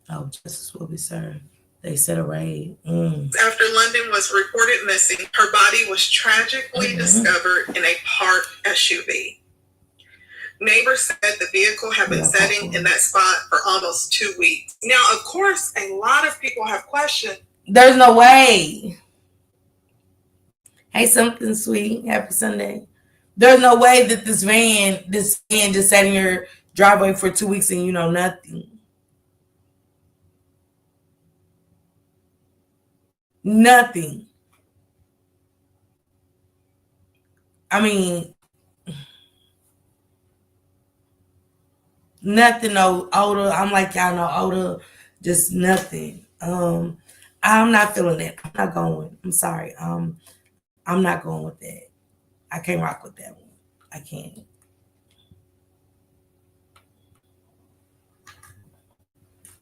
Oh, justice will be served. They said a raid. After London was reported missing, her body was tragically discovered in a parked SUV. Neighbors said the vehicle had been sitting in that spot for almost 2 weeks. Now, of course, a lot of people have questioned. There's no way. Hey, something sweet. Happy Sunday. There's no way that this van just sat in your driveway for 2 weeks and you know nothing. Nothing. I mean, nothing. No odor. I'm like y'all, no odor. Just nothing. I'm not feeling it. I'm not going. I'm sorry. I'm not going with that. I can't rock with that one. I can't.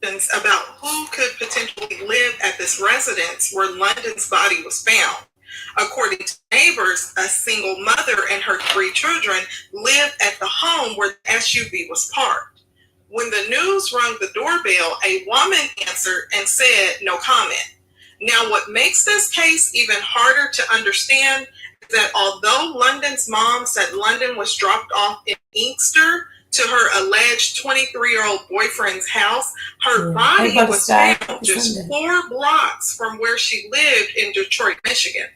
About who could potentially live at this residence where London's body was found. According to neighbors, a single mother and her 3 children lived at the home where the SUV was parked. When the news rang the doorbell, a woman answered and said no comment. Now, what makes this case even harder to understand is that although London's mom said London was dropped off in Inkster to her alleged 23-year-old boyfriend's house, her body was found just 4 blocks from where she lived in Detroit, Michigan.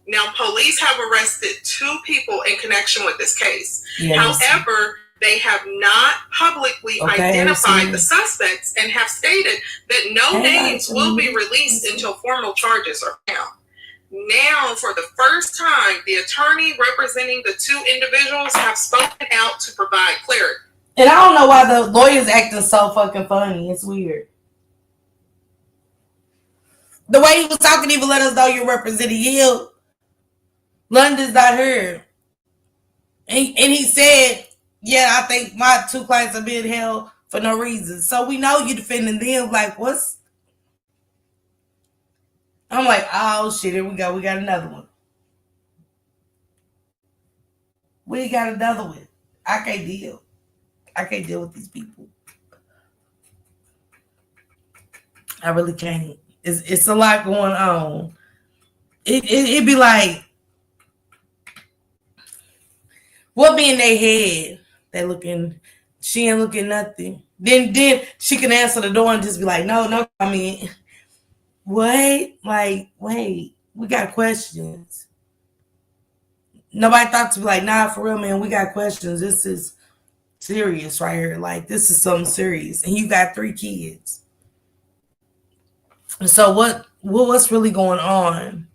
Now, police have arrested 2 people in connection with this case. Yes. However, they have not publicly identified the suspects and have stated that no names will be released until formal charges are found. Now, for the first time, the attorney representing the 2 individuals have spoken out to provide clarity. And I don't know why the lawyer's acting so fucking funny. It's weird. The way he was talking even let us know you're representing him. London's not here. And he said, yeah, I think my 2 clients are being held for no reason. So we know you defending them. Like, what's... I'm like, oh, shit, here we go. We got another one. We got another one. I can't deal. I can't deal with these people. I really can't. It's a lot going on. It'd be like, what be in their head? She ain't looking nothing. Then she can answer the door and just be like, no, I mean, what? Like, wait, we got questions. Nobody thought to be like, nah, for real, man, we got questions. This is serious right here. Like, this is something serious. And you got 3 kids. So what's really going on?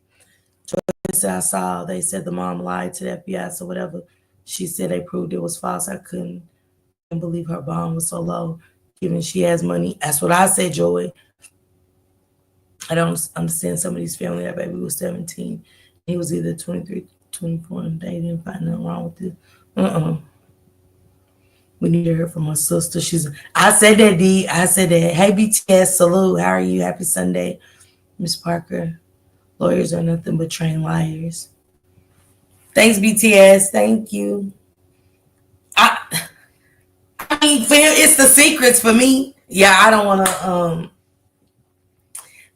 I saw they said the mom lied to the FBI, so whatever she said they proved it was false. I couldn't believe her bond was so low, given she has money. That's what I said, Joy. I don't understand some of these family. That baby was 17. He was either 23, 24, and they didn't find nothing wrong with it. We need to hear from her sister. I said that, D. I said that. Hey, BTS, salute. How are you? Happy Sunday, Miss Parker. Lawyers are nothing but trained liars. Thanks, BTS. Thank you. I mean, it's the secrets for me. Yeah, I don't want to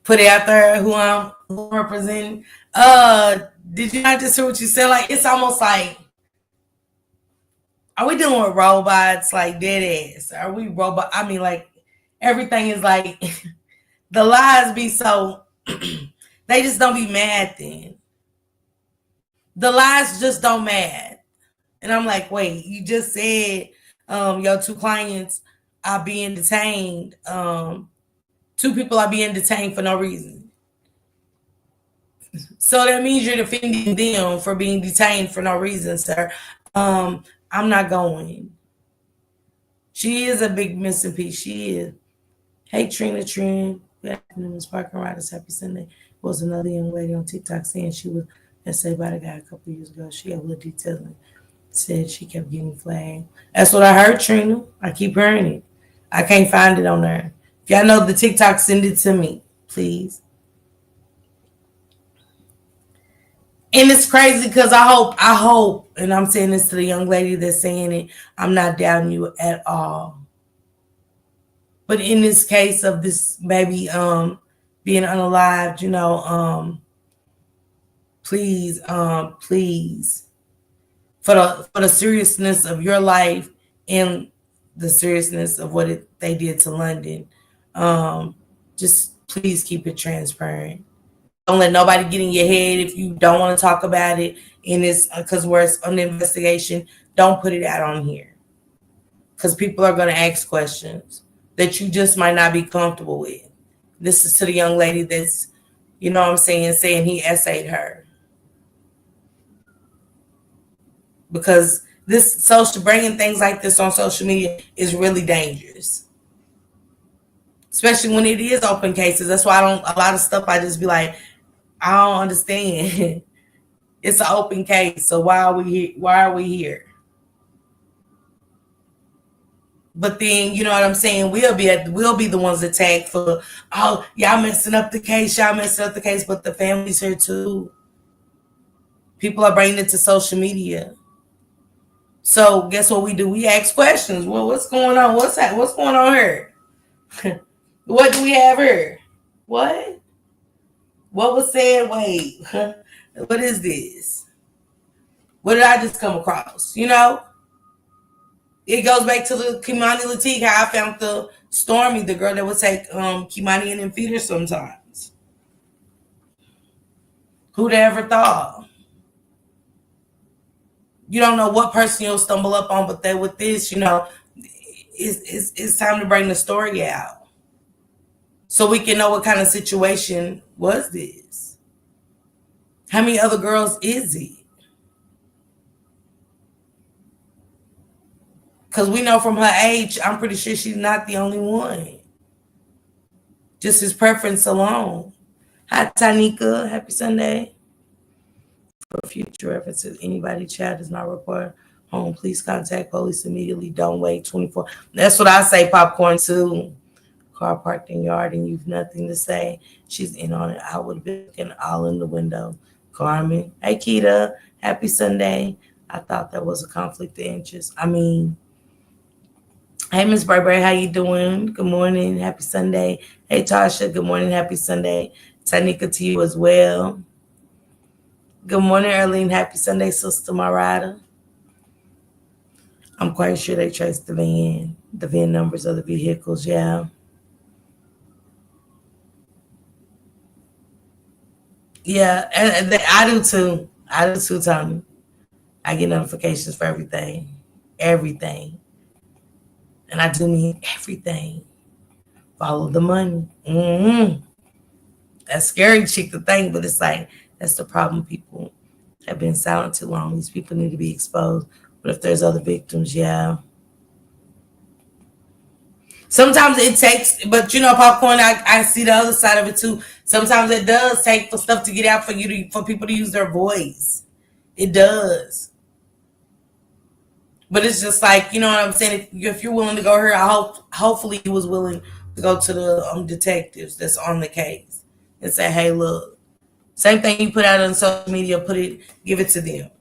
put it out there who I'm representing. Did you not just hear what you said? Like, it's almost like, are we dealing with robots? Like, dead ass? Are we robot? I mean, like, everything is like, the lies be so, they just don't be mad then. The lies just don't mad. And I'm like, wait, you just said your 2 clients are being detained. 2 people are being detained for no reason. So that means you're defending them for being detained for no reason, sir. I'm not going. She is a big missing piece. She is. Hey, Trina. Good afternoon, Ms. Parker Riders. Happy Sunday. Was another young lady on TikTok saying she was saved by the guy a couple of years ago. She had a little detailing. Said she kept getting flagged. That's what I heard, Trina. I keep hearing it. I can't find it on there. If y'all know the TikTok, send it to me, please. And it's crazy because I hope, and I'm saying this to the young lady that's saying it, I'm not doubting you at all. But in this case of this baby being unalived, please, for the seriousness of your life and the seriousness of what they did to London, just please keep it transparent. Don't let nobody get in your head if you don't want to talk about it. And it's because we're on the investigation. Don't put it out on here because people are going to ask questions that you just might not be comfortable with. This is to the young lady that's, saying he essayed her. Because bringing things like this on social media is really dangerous. Especially when it is open cases. That's why a lot of stuff I just be like, I don't understand. It's an open case. So why are we here? But then, you know what I'm saying? We'll be the ones attacked for, oh, y'all messing up the case. But the family's here too. People are bringing it to social media. So guess what we do? We ask questions. Well, what's going on? What's going on here? What do we have here? What? What was said? Wait, what is this? What did I just come across? You know, it goes back to the Kimani Latique, how I found the Stormy, the girl that would take Kimani in and feed her sometimes. Who'd ever thought? You don't know what person you'll stumble up on, but that with this, you know, it's time to bring the story out so we can know what kind of situation was this. How many other girls is it? Because we know from her age, I'm pretty sure she's not the only one. Just his preference alone. Hi, Tanika. Happy Sunday. For future references, anybody child does not report home, please contact police immediately. Don't wait 24. That's what I say, Popcorn, too. Car parked in yard and you've nothing to say. She's in on it. I would have been looking all in the window. Carmen. Hey, Keita. Happy Sunday. I thought that was a conflict of interest. I mean, hey, Miss Burberry, how you doing? Good morning. Happy Sunday. Hey, Tasha. Good morning. Happy Sunday. Tanika to you as well. Good morning, Arlene. Happy Sunday, sister, my rider. I'm quite sure they traced the VIN numbers of the vehicles, yeah. Yeah, and I do too. I do too, Tommy. I get notifications for everything. Everything. And I do mean everything. Follow the money. Mm-hmm. That's scary chick to think, but it's like, that's the problem. People have been silent too long. These people need to be exposed. But if there's other victims, yeah. Sometimes it takes, but you know, Popcorn, I see the other side of it too. Sometimes it does take for stuff to get out for people to use their voice. It does. But it's just like, you know what I'm saying? If you're willing to go here, hopefully you was willing to go to the detectives that's on the case and say, hey, look. Same thing you put out on social media, give it to them.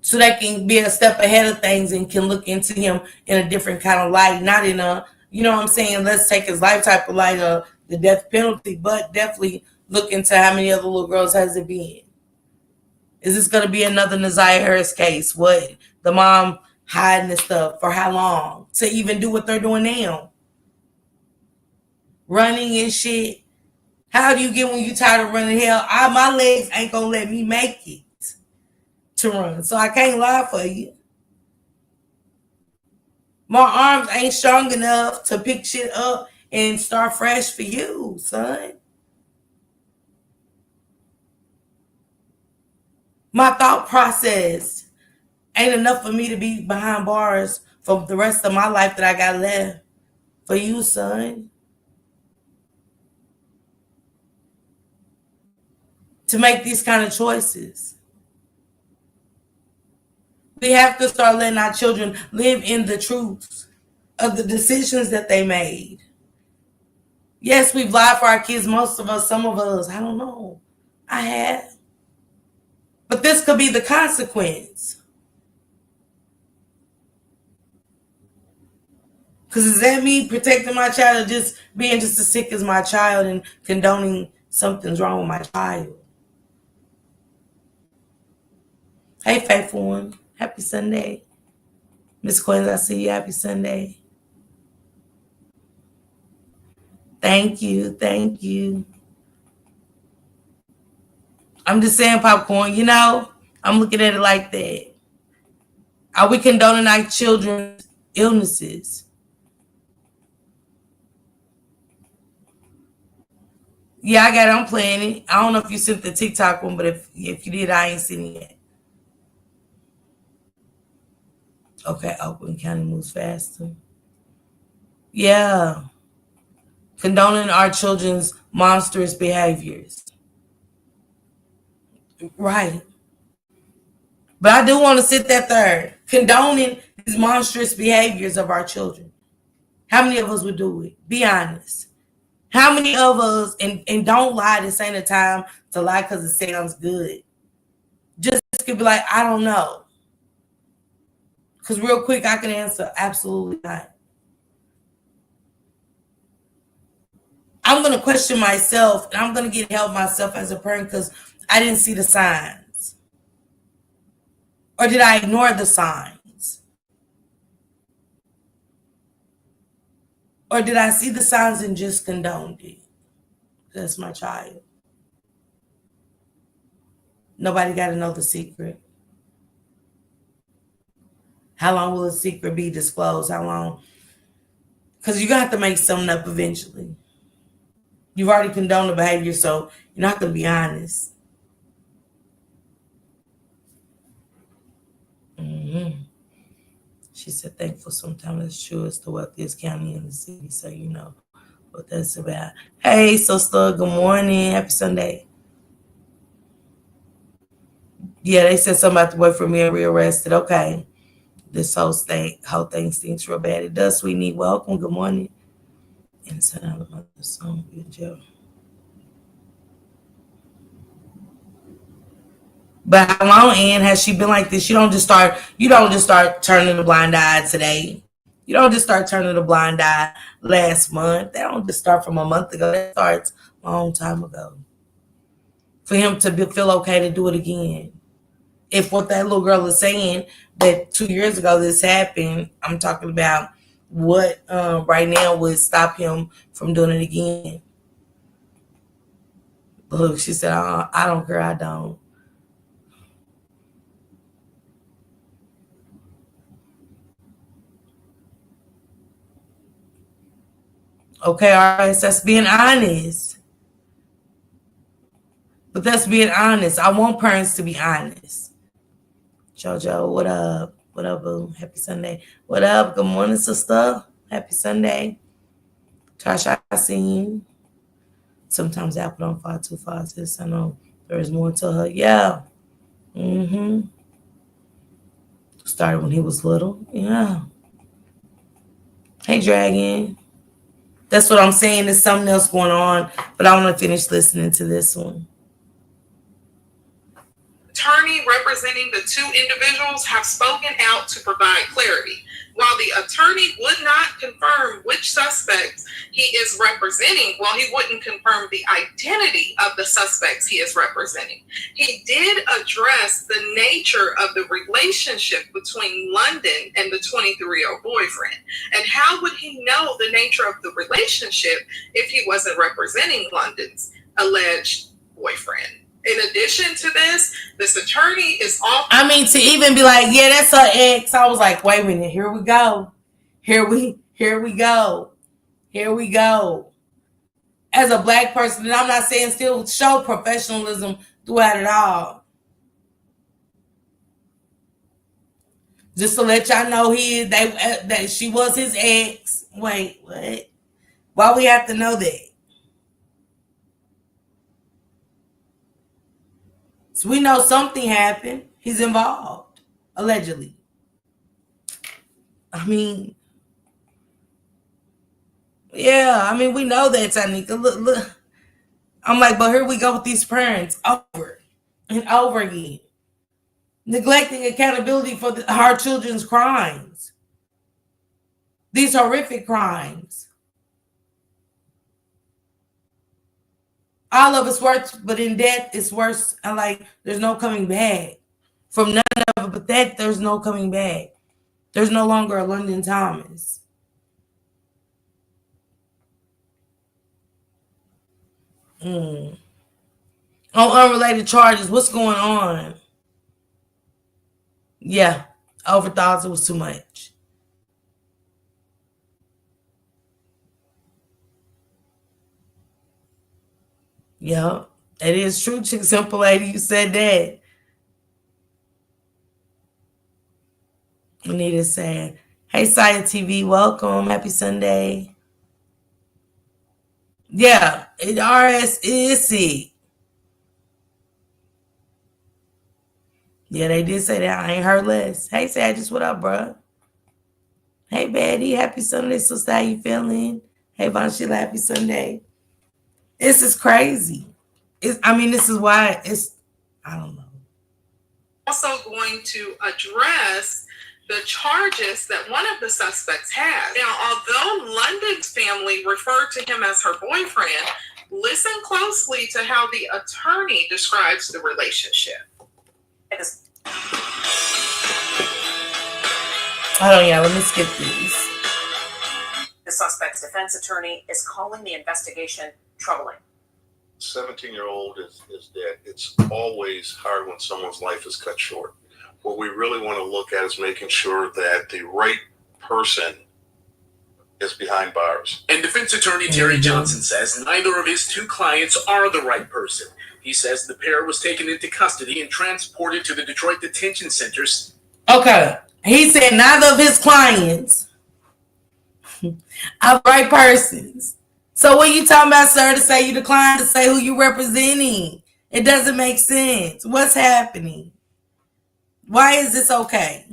So they can be a step ahead of things and can look into him in a different kind of light, not in a, you know what I'm saying, let's take his life type of light of the death penalty, but definitely look into how many other little girls has it been. Is this going to be another Naziah Harris case? What, the mom hiding this stuff for how long? To even do what they're doing now? Running and shit. How do you get when you tired of running? Hell, my legs ain't gonna let me make it to run. So I can't lie for you. My arms ain't strong enough to pick shit up and start fresh for you, son. My thought process ain't enough for me to be behind bars for the rest of my life that I got left for you, son. To make these kind of choices. We have to start letting our children live in the truth of the decisions that they made. Yes, we've lied for our kids, most of us, some of us, I don't know. I have. But this could be the consequence. Because is that me protecting my child or just being just as sick as my child and condoning something's wrong with my child? Hey, faithful one. Happy Sunday. Miss Quinn, I see you. Happy Sunday. Thank you. Thank you. I'm just saying, Popcorn, you know, I'm looking at it like that. Are we condoning our children's illnesses? Yeah, I got it. I'm playing it. I don't know if you sent the TikTok one, but if you did, I ain't seen it yet. Okay, Oakland County moves faster. Yeah. Condoning our children's monstrous behaviors. Right. But I do want to sit that third. Condoning these monstrous behaviors of our children. How many of us would do it? Be honest. How many of us, and don't lie, this ain't a time to lie because it sounds good. Just could be like, I don't know. Because real quick, I can answer absolutely not. I'm going to question myself, and I'm going to get help myself as a parent because I didn't see the signs. Or did I ignore the signs? Or did I see the signs and just condoned it? That's my child. Nobody got to know the secret. How long will the secret be disclosed? How long? Because you're going to have to make something up eventually. You've already condoned the behavior, so you're not going to be honest. Mm-hmm. She said, thankful sometimes it's true. It's the wealthiest county in the city, so you know what that's about. Hey, sister, good morning. Happy Sunday. Yeah, they said something about the boyfriend being rearrested. Okay. This whole thing stinks real bad. It does, sweetie. Welcome. Good morning. And so now my son in jail. But how long, Ann, has she been like this? You don't just start turning a blind eye today. You don't just start turning a blind eye last month. That don't just start from a month ago. That starts a long time ago. For him to feel okay to do it again. If what that little girl is saying, that 2 years ago this happened, I'm talking about what right now would stop him from doing it again. Look, she said, I don't care, I don't. Okay, all right, so that's being honest. But that's being honest. I want parents to be honest. Jojo, what up? What up, boo? Happy Sunday. What up? Good morning, sister. Happy Sunday. Josh, I seen you. Sometimes Apple don't fall too far. Sis, I know there is more to her. Yeah. Mm-hmm. Started when he was little. Yeah. Hey, Dragon. That's what I'm saying. There's something else going on, but I want to finish listening to this one. Attorney representing the two individuals have spoken out to provide clarity. While the attorney would not confirm which suspects he is representing, well, he wouldn't confirm the identity of the suspects he is representing. He did address the nature of the relationship between London and the 23-year-old boyfriend. And how would he know the nature of the relationship if he wasn't representing London's alleged boyfriend? In addition to this attorney is off. I mean, to even be like, yeah, that's her ex. I was like, wait a minute, here we go. Here we go. Here we go. As a black person, and I'm not saying still show professionalism throughout it all. Just to let y'all know that she was his ex. Wait, what? Why we have to know that? So we know something happened. He's involved, allegedly. I mean, yeah, I mean, we know that, Tanika. Look. I'm like, but here we go with these parents over and over again. Neglecting accountability for our children's crimes. These horrific crimes. All of it's worse, but in death, it's worse. I like, there's no coming back. From none of it, but that, there's no coming back. There's no longer a London Thomas. On unrelated charges, what's going on? Yeah, overthought it was too much. Yeah, it is true, Chick Simple Lady. You said that. Anita saying, hey, Saya TV, welcome. Happy Sunday. Yeah, it RSIC. Yeah, they did say that. I ain't heard less. Hey, Sagittarius, what up, bro? Hey, Betty, happy Sunday, sister. How you feeling? Hey, Von Sheila, happy Sunday. This is crazy. This is why I don't know. Also going to address the charges that one of the suspects has. Now, although London's family family referred to him as her boyfriend. Listen closely to how the attorney describes the relationship. Hold on, y'all. Let me skip these. The suspect's defense attorney is calling the investigation troubling. 17-year-old is dead. It's always hard when someone's life is cut short. What we really want to look at is making sure that the right person is behind bars. And defense attorney Terry Johnson says neither of his two clients are the right person. He says the pair was taken into custody and transported to the Detroit detention centers. Okay. He said neither of his clients are the right persons. So what you talking about, sir, to say you declined to say who you representing? It doesn't make sense. What's happening? Why is this okay?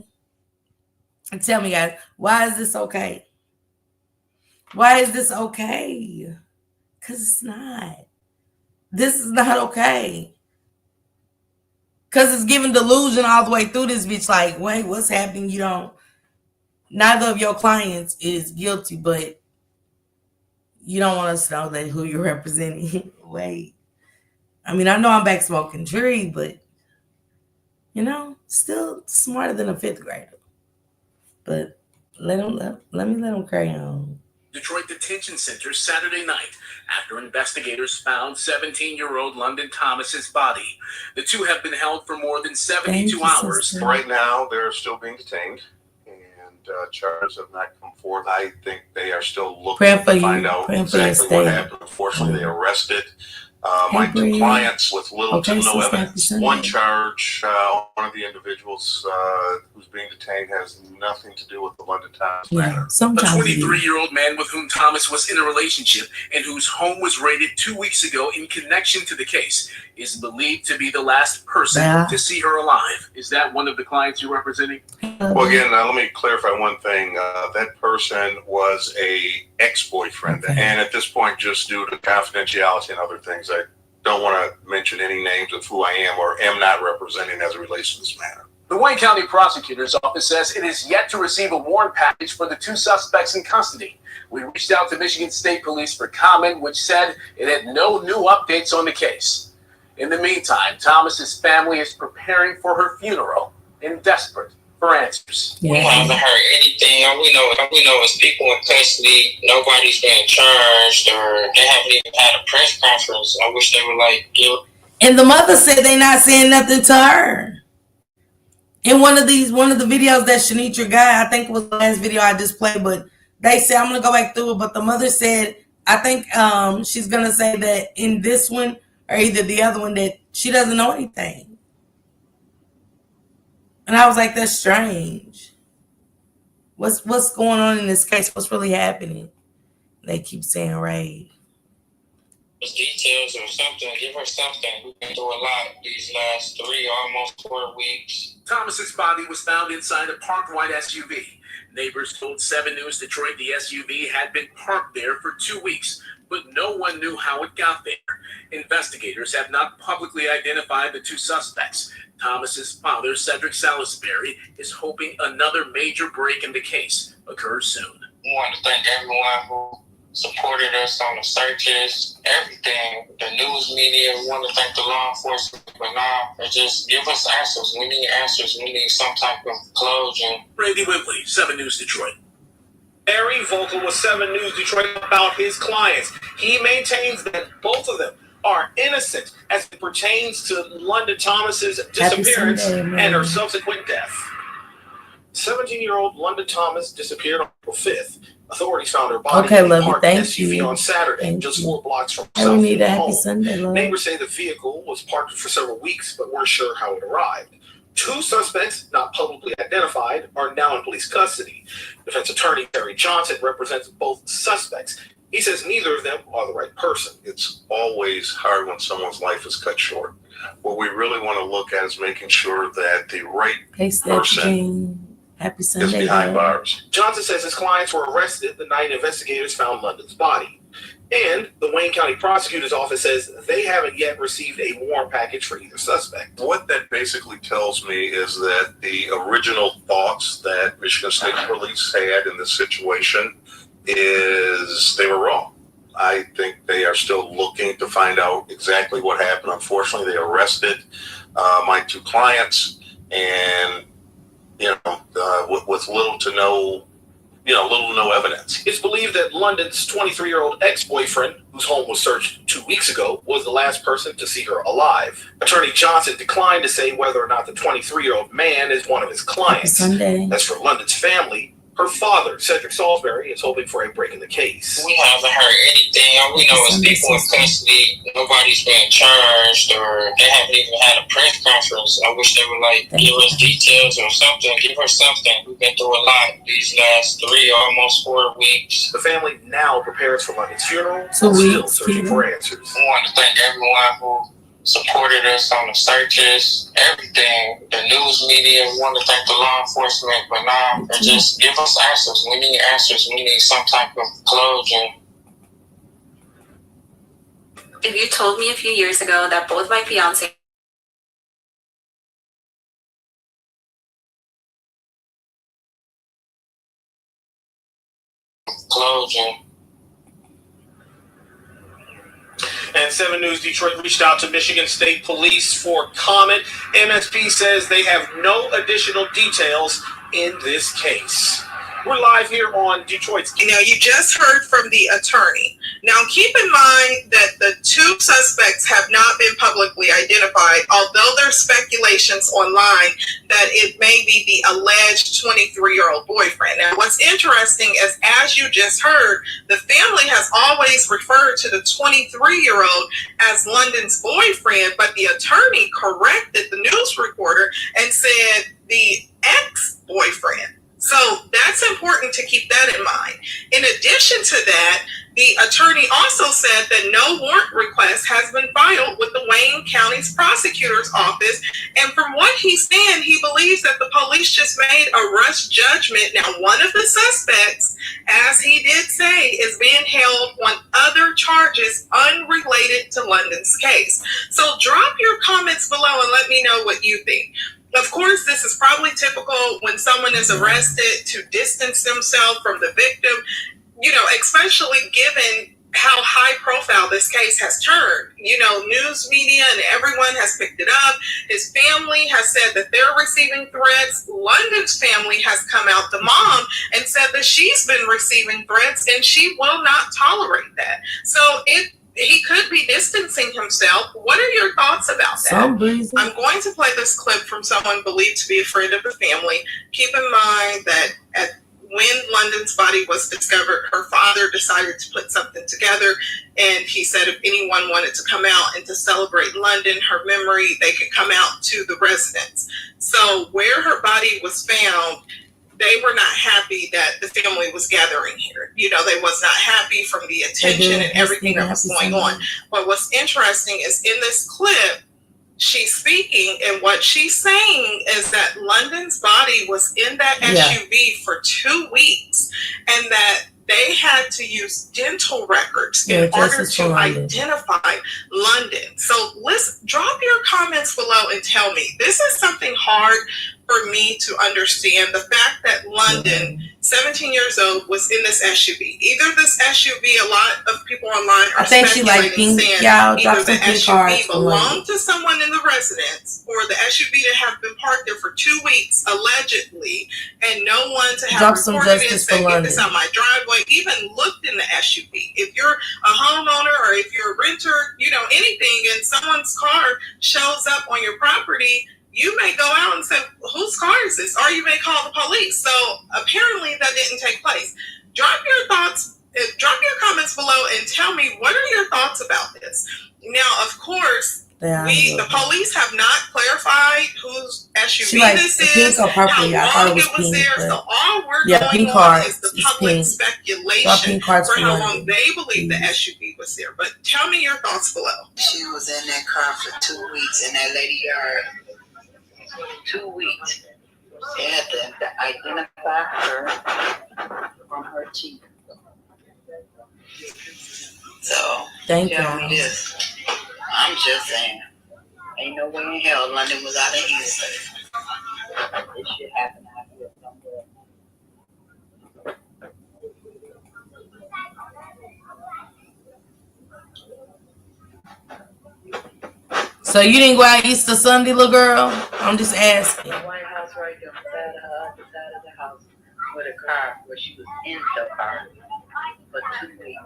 And tell me, guys, why is this okay? Why is this okay? Because it's not. This is not okay. Because it's giving delusion all the way through this bitch. Like, wait, what's happening? You don't. Neither of your clients is guilty, but you don't want us to know that who you're representing. Wait. I mean, I know I'm back smoking tree, but, you know, still smarter than a fifth grader. But let me let them carry on. Detroit detention center Saturday night after investigators found 17-year-old London Thomas's body. The two have been held for more than 72 hours. Right now, they're still being detained, and charges have not come forth. I think they are still looking to find out exactly what happened. Unfortunately, they arrested my two clients with little to no evidence. One charge, one of the individuals who's being detained has nothing to do with the London Thomas matter. A 23-year-old man with whom Thomas was in a relationship and whose home was raided 2 weeks ago in connection to the case is believed to be the last person to see her alive. Is that one of the clients you're representing? Well, again, let me clarify one thing. That person was a ex-boyfriend, and at this point, just due to confidentiality and other things, I don't want to mention any names of who I am or am not representing as it relates to this matter. The Wayne County Prosecutor's Office says it is yet to receive a warrant package for the two suspects in custody. We reached out to Michigan State Police for comment, which said it had no new updates on the case. In the meantime, Thomas's family is preparing for her funeral and desperate for answers. We haven't heard anything. All we know is people in custody. Nobody's been charged, or they haven't even had a press conference. I wish they were like guilty. And the mother said they're not saying nothing to her. In one of the videos that Shanitra got, I think it was the last video I just played, but they said, I'm gonna go back through it. But the mother said, I think she's gonna say that in this one or either the other one that she doesn't know anything. And I was like, that's strange. What's going on in this case? What's really happening? They keep saying raid. Details or something. Give her something. We've been through a lot these last almost 4 weeks. Thomas's body was found inside a parked white SUV. Neighbors told 7 News Detroit the SUV had been parked there for 2 weeks, but no one knew how it got there. Investigators have not publicly identified the two suspects. Thomas's father, Cedric Salisbury, is hoping another major break in the case occurs soon. We want to thank everyone who supported us on the searches, everything, the news media. We want to thank the law enforcement, but now just give us answers. We need answers. We need some type of closure. Brady Whibley, 7 News Detroit. Very vocal with 7 News Detroit about his clients. He maintains that both of them are innocent as it pertains to London Thomas's disappearance and her subsequent death. 17-year-old London Thomas disappeared on April 5th. Authorities found her body in a parked SUV on Saturday, just 4 blocks from South need a happy home. Sunday, Lord. Neighbors say the vehicle was parked for several weeks, but weren't sure how it arrived. 2 suspects, not publicly identified, are now in police custody. Defense attorney Terry Johnson represents both suspects. He says neither of them are the right person. It's always hard when someone's life is cut short. What we really want to look at is making sure that the right person Happy is Sunday, behind Lord. bars. Johnson says his clients were arrested the night investigators found London's body. And the Wayne County Prosecutor's Office says they haven't yet received a warrant package for either suspect. What that basically tells me is that the original thoughts that Michigan State Police had in this situation is they were wrong. I think they are still looking to find out exactly what happened. Unfortunately, they arrested my two clients, and with little to no evidence. It's believed that London's 23-year-old ex-boyfriend, whose home was searched 2 weeks ago, was the last person to see her alive. Attorney Johnson declined to say whether or not the 23-year-old man is one of his clients. Sunday. As for London's family, her father, Cedric Salisbury, is hoping for a break in the case. We haven't heard anything. All we know is people in custody. Nobody's been charged, or they haven't even had a press conference. I wish they would give us details or something. Give us something. We've been through a lot these last 3, almost 4 weeks. The family now prepares for London's funeral, So still searching for answers. I want to thank everyone who supported us on the searches, everything, the news media. We want to thank the law enforcement, but now just give us answers. We need answers. We need some type of closure. If you told me a few years ago that both my fiance closure. And 7 News Detroit reached out to Michigan State Police for comment. MSP says they have no additional details in this case. We're live here on Detroit's. Now, you just heard from the attorney. Now, keep in mind that the two suspects have not been publicly identified, although there's speculations online that it may be the alleged 23-year-old boyfriend. Now, what's interesting is, as you just heard, the family has always referred to the 23-year-old as London's boyfriend, but the attorney corrected the news reporter and said the ex-boyfriend. So that's important to keep that in mind. In addition to that, the attorney also said that no warrant request has been filed with the Wayne County's prosecutor's office. And from what he's saying, he believes that the police just made a rush judgment. Now, one of the suspects, as he did say, is being held on other charges unrelated to London's case. So drop your comments below and let me know what you think. Of course, this is probably typical when someone is arrested to distance themselves from the victim, especially given how high profile this case has turned. News media and everyone has picked it up. His family has said that they're receiving threats. London's family has come out, the mom, and said that she's been receiving threats and she will not tolerate that. So he could be distancing himself. What are your thoughts about that? I'm going to play this clip from someone believed to be a friend of the family. Keep in mind that when London's body was discovered, her father decided to put something together, and he said if anyone wanted to come out and to celebrate London, her memory, they could come out to the residence. So where her body was found, they were not happy that the family was gathering here. They was not happy from the attention and everything that was going on. But what's interesting is in this clip, she's speaking, and what she's saying is that London's body was in that SUV for 2 weeks, and that they had to use dental records in order to identify London. So let's drop your comments below and tell me. This is something hard for me to understand. The fact that London, 17 years old, was in this SUV. Either this SUV, a lot of people online are speculating, saying either the SUV belonged to someone in the residence, or the SUV that have been parked there for 2 weeks, allegedly, and no one to have reported it and said, get this out my driveway, even looked in the SUV. If you're a homeowner or if you're a renter, anything, and someone's car shows up on your property, you may go out and say, whose car is this? Or you may call the police. So apparently that didn't take place. Drop your thoughts, drop your comments below and tell me, what are your thoughts about this? Now, of course, the police have not clarified whose SUV this is, how long it was there. So all we're going on is the public speculation for how long they believe the SUV was there. But tell me your thoughts below. She was in that car for 2 weeks in that lady yard. 2 weeks. They had to identify her from her teeth. So, thank tell me this. I'm just saying, ain't no way in hell London was out of East. This shit happened out here somewhere. So you didn't go out Easter Sunday, little girl? I'm just asking. The White House right there beside her, other side of the house, with a car, where she was in the car for 2 weeks.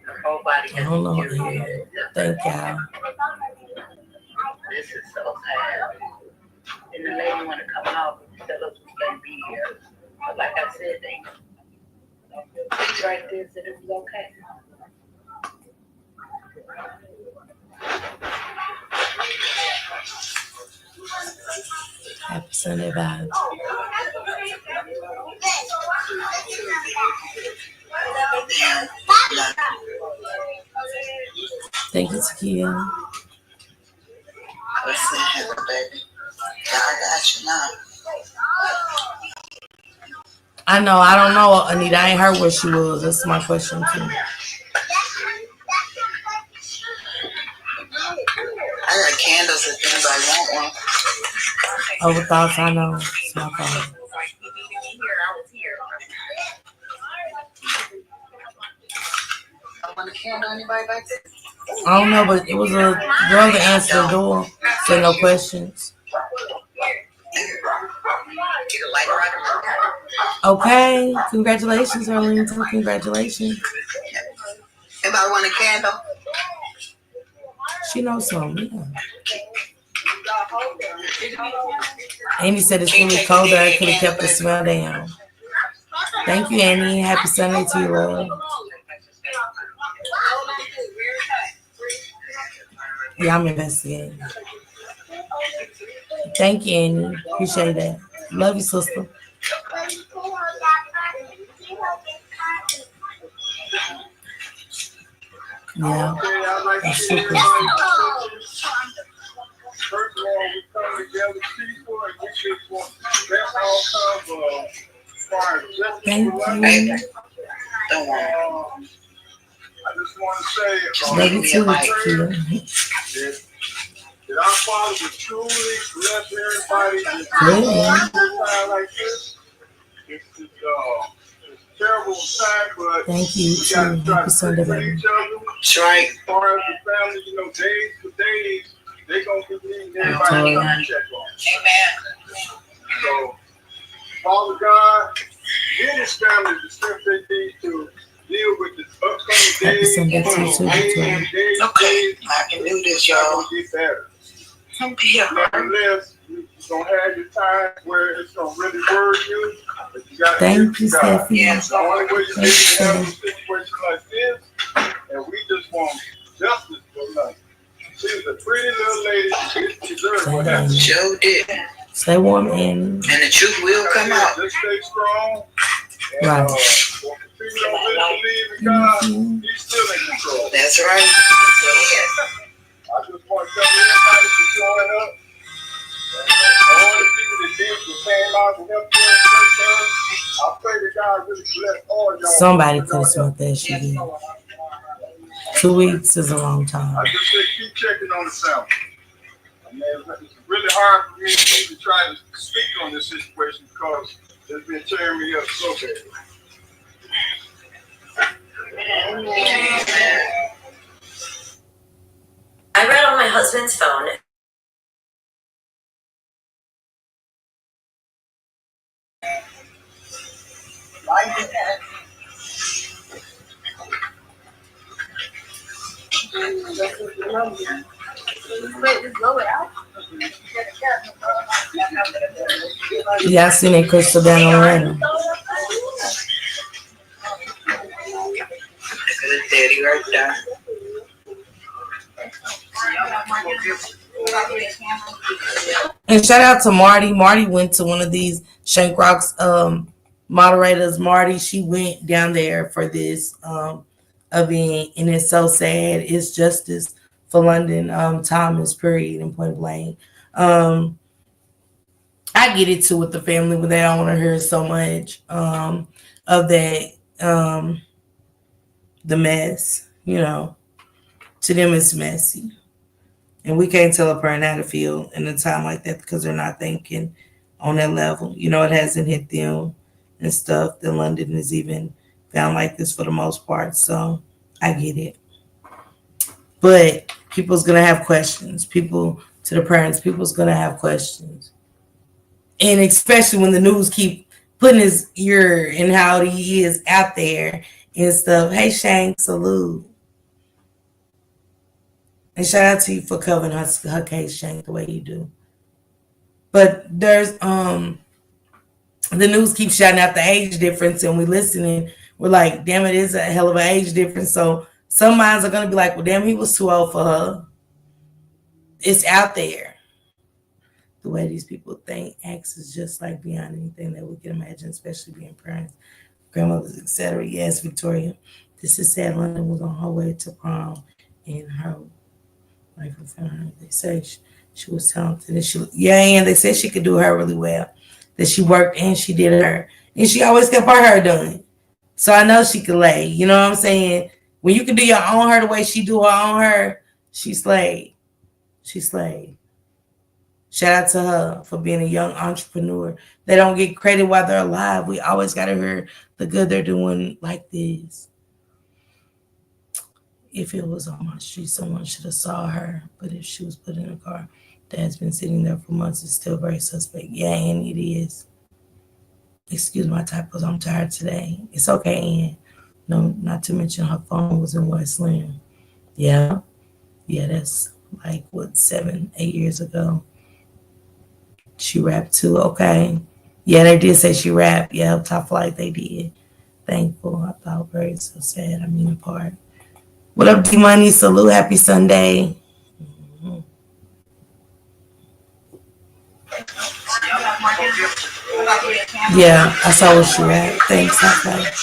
Her whole body I has don't know. deteriorated. Thank y'all. This is so sad. And the lady want to come out and tell us we can't be here. But like I said, they right there said it was okay. Happy Sunday vibes. Thank you, Takia. Listen here, baby. I got you now. I know. I don't know, Anita. I ain't heard where she was. That's my question, too. I got candles if anybody want one. Overthoughts, I know. It's my fault. I want a candle, anybody back there? I don't know, but it was a girl that answered the door. Said no questions. Okay. Congratulations, Arlene. Congratulations. Anybody want a candle? She knows something. Yeah. Amy said it's really colder. I could have kept the smell down. Thank you, Annie. Happy Sunday to you, love. Yeah, I'm investigating. Thank you, Annie. Appreciate that. Love you, sister. Yeah. That's super. First of all, we come together peaceful and we just want best outcome as far as justice. Thank you. I just want to say, Love you too, Takia. that our Father was truly bless everybody in Yeah. a time like this. It's a terrible time, but Thank you, we got to too. try Happy to Sunday, pray for baby. each other. That's right. As far as the family, you know, days for days, they're going to be needing everybody to come and check on. Amen. So, Father God, give this family the strength they need to deal with the upcoming Happy days. Sunday to you, too, Victoria. Okay, I can do this, y'all. Get better. Don't be a Nevertheless, you're going to have your times where it's going to really worry you. But you got to Thank you, God. Stephanie. It's the only way you Thank you, can have a Steph. situation like this. And we just want justice for nothing. She was a pretty little lady. She deserved what happened. Joe did. Stay warm, Annie. And the truth will come out. Just stay strong. And, Right. when people don't really believe in God, He's still in control. That's right. I just want to tell everybody for showing up. And all the people that came out and helped you in church, I pray that God really bless all y'all. Somebody could have smelled that she did. 2 weeks is a long time. I just say keep checking on the sound. I mean, it's really hard for me to try to speak on this situation because it's been tearing me up so bad. I read on my husband's phone. Yeah, I seen that crystal down on random. Good daddy right there. And shout out to Marty. Marty went to one of these Shank Rocks moderators. Marty, she went down there for this event, and it's so sad. It's justice for London Thomas, period, and point blank. I get it too with the family, but they don't want to hear so much of that, the mess, you know. To them, it's messy. And we can't tell a parent how to feel in a time like that because they're not thinking on that level. You know, it hasn't hit them and stuff. That London is even found like this for the most part. So I get it. But people's gonna have questions. People, to the parents, people's gonna have questions. And especially when the news keep putting his ear and how he is out there and stuff. Hey, Shank, salute. And shout out to you for covering her case, Shank, the way you do. But there's the news keeps shouting out the age difference, and we listening. We're like, damn, it is a hell of an age difference. So some minds are gonna be like, well, damn, he was too old for her. It's out there. The way these people think acts is just like beyond anything that we can imagine, especially being parents, grandmothers, etc. Yes, Victoria. This is sad. London was on her way to prom, and her life in front of her. They say she was talented, and and they said she could do her really well. That she worked and she did her, and she always kept her hair done. So I know she could lay. You know what I'm saying? When you can do your own hair the way she do her own hair, she slayed. She slayed. Shout out to her for being a young entrepreneur. They don't get credit while they're alive. We always got to hear the good they're doing like this. If it was on my street, someone should have saw her. But if she was put in a car, Dad's been sitting there for months. It's still very suspect. Yeah, and it is. Excuse my typos. I'm tired today. It's okay, Ann. No, not to mention her phone was in West Lynn. Yeah. Yeah, that's like, 7, 8 years ago. She rapped too. Okay. Yeah, they did say she rapped. Yeah, Top Flight, they did. Thankful. I thought very so sad. I mean, apart. What up, D-Money? Salute. Happy Sunday. Mm-hmm. Yeah, I saw what she rapped. Thanks, Top Flight.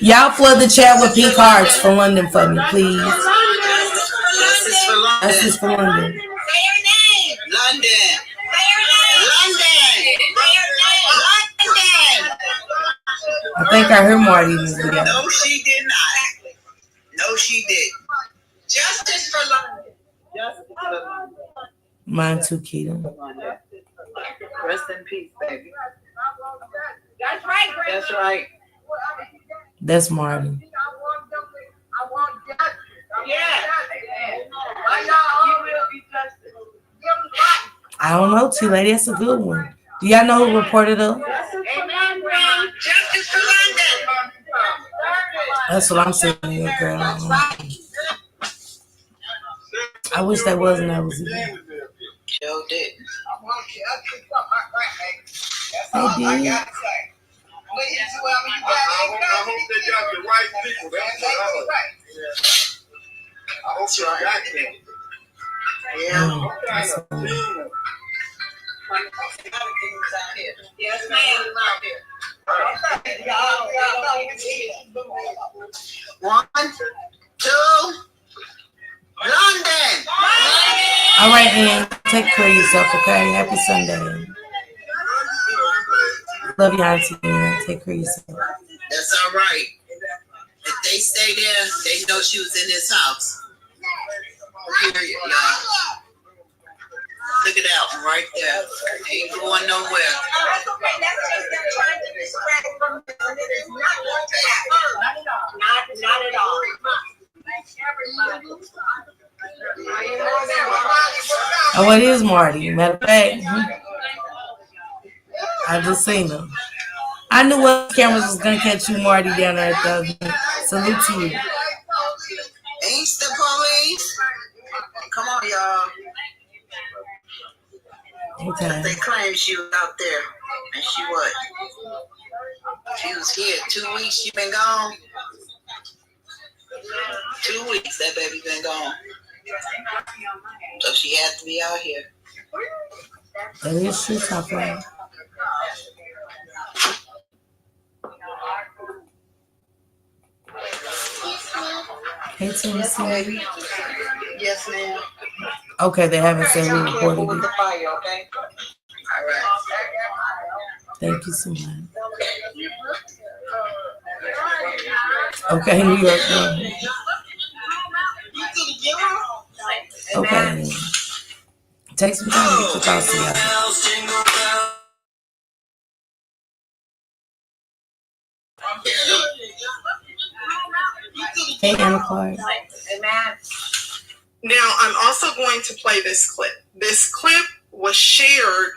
Y'all flood the chat with pink hearts for London for me, please. That's just for London. London. I think I heard Marty in this video. No, she did not. No, she did. Justice for London. Justice for London. Mine too, Keita. Rest in peace, baby. That's right, Grandma. That's right. That's Marty. I want justice. Yeah. Why y'all will be justice? I don't know, T-Lady. That's a good one. Do y'all know who reported up? Amen, Grandma. Justice for London. That's what I'm saying, yeah, girl. I wish that wasn't that was it. Joe did. I want justice for my grandbaby. That's They all I did. got to say. I hope they got the right people. That's I hope you're right. Yeah. Yes, ma'am. 1, 2, London. All right, Ann. Take care of yourself, okay? Happy Sunday. Love you, Auntie. Ann. Take care of yourself. That's all right. If they stay there, they know she was in this house. Period, y'all. Look at that one right there. Ain't going nowhere. Not at all. Oh, it is Marty. Matter of fact, I just seen him. I knew what cameras was gonna catch you, Marty, down there at the salute to you. Ain't the police? Come on, y'all. Okay. They claim she was out there, and she what? She was here 2 weeks. She been gone. 2 weeks. That baby been gone. So she had to be out here. That is true, Top Line. Hey, Tennessee. Yes, ma'am. Okay, they haven't said who Careful reported with it. the fire, okay? All right. Thank you so much. Okay, New York. Go ahead. Okay. Take some time to get your thoughts together. Hey, Anna Clark. Matt. Now, I'm also going to play this clip. This clip was shared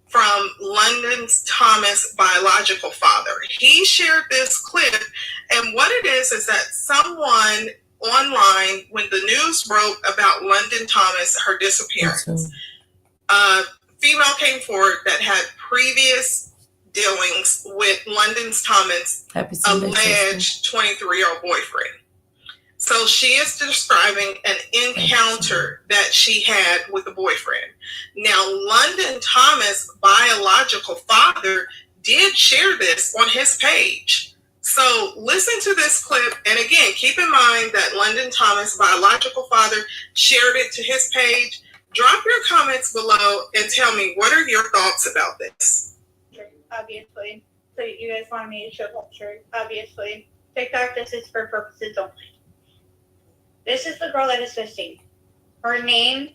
from London Thomas' biological father. He shared this clip, and what it is that someone online, when the news broke about London Thomas, her disappearance, a female came forward that had previous dealings with London Thomas' alleged 23-year-old boyfriend. So she is describing an encounter that she had with a boyfriend. Now, London Thomas' biological father did share this on his page. So listen to this clip. And again, keep in mind that London Thomas' biological father shared it to his page. Drop your comments below and tell me, what are your thoughts about this? Obviously. So you guys wanted me to show pictures. Obviously. TikTok, this is for purposes only. This is the girl that is missing. Her name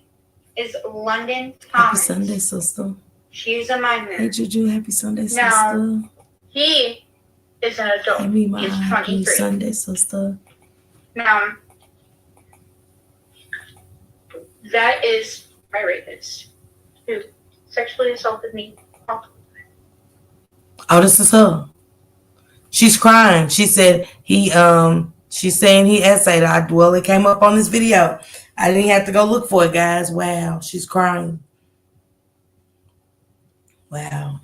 is London Thomas. Happy Sunday, sister. She's a minor. Hey, Juju, happy Sunday, sister. Now, he is an adult. Hey, me, my He's happy 23. Sunday, sister. Now, that is my rapist who sexually assaulted me. Oh, this is her. She's crying. She said she's saying he essayed. Well, it came up on this video. I didn't have to go look for it, guys. Wow, she's crying. Wow.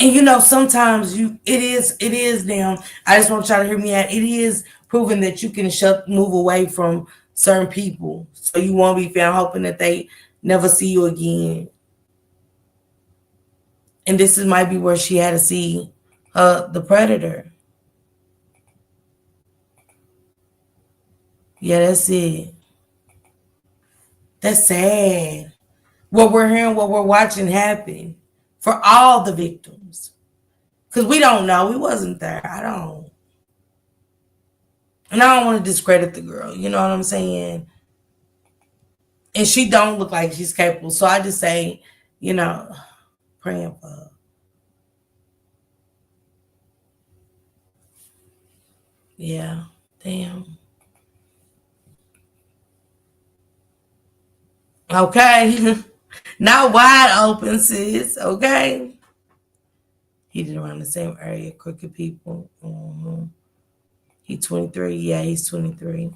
And you know, sometimes it is now. I just want y'all to hear me out. It is proven that you can move away from certain people, so you won't be found, hoping that they never see you again. And this might be where she had to see the predator. Yeah, that's it. That's sad. What we're hearing, what we're watching happen for all the victims. Because we don't know. We wasn't there. And I don't want to discredit the girl. You know what I'm saying? And she don't look like she's capable. So I just say, you know, praying for her. Yeah, damn. Okay. Not wide open, sis. Okay. He did around the same area, crooked people. He's 23. Yeah, he's 23.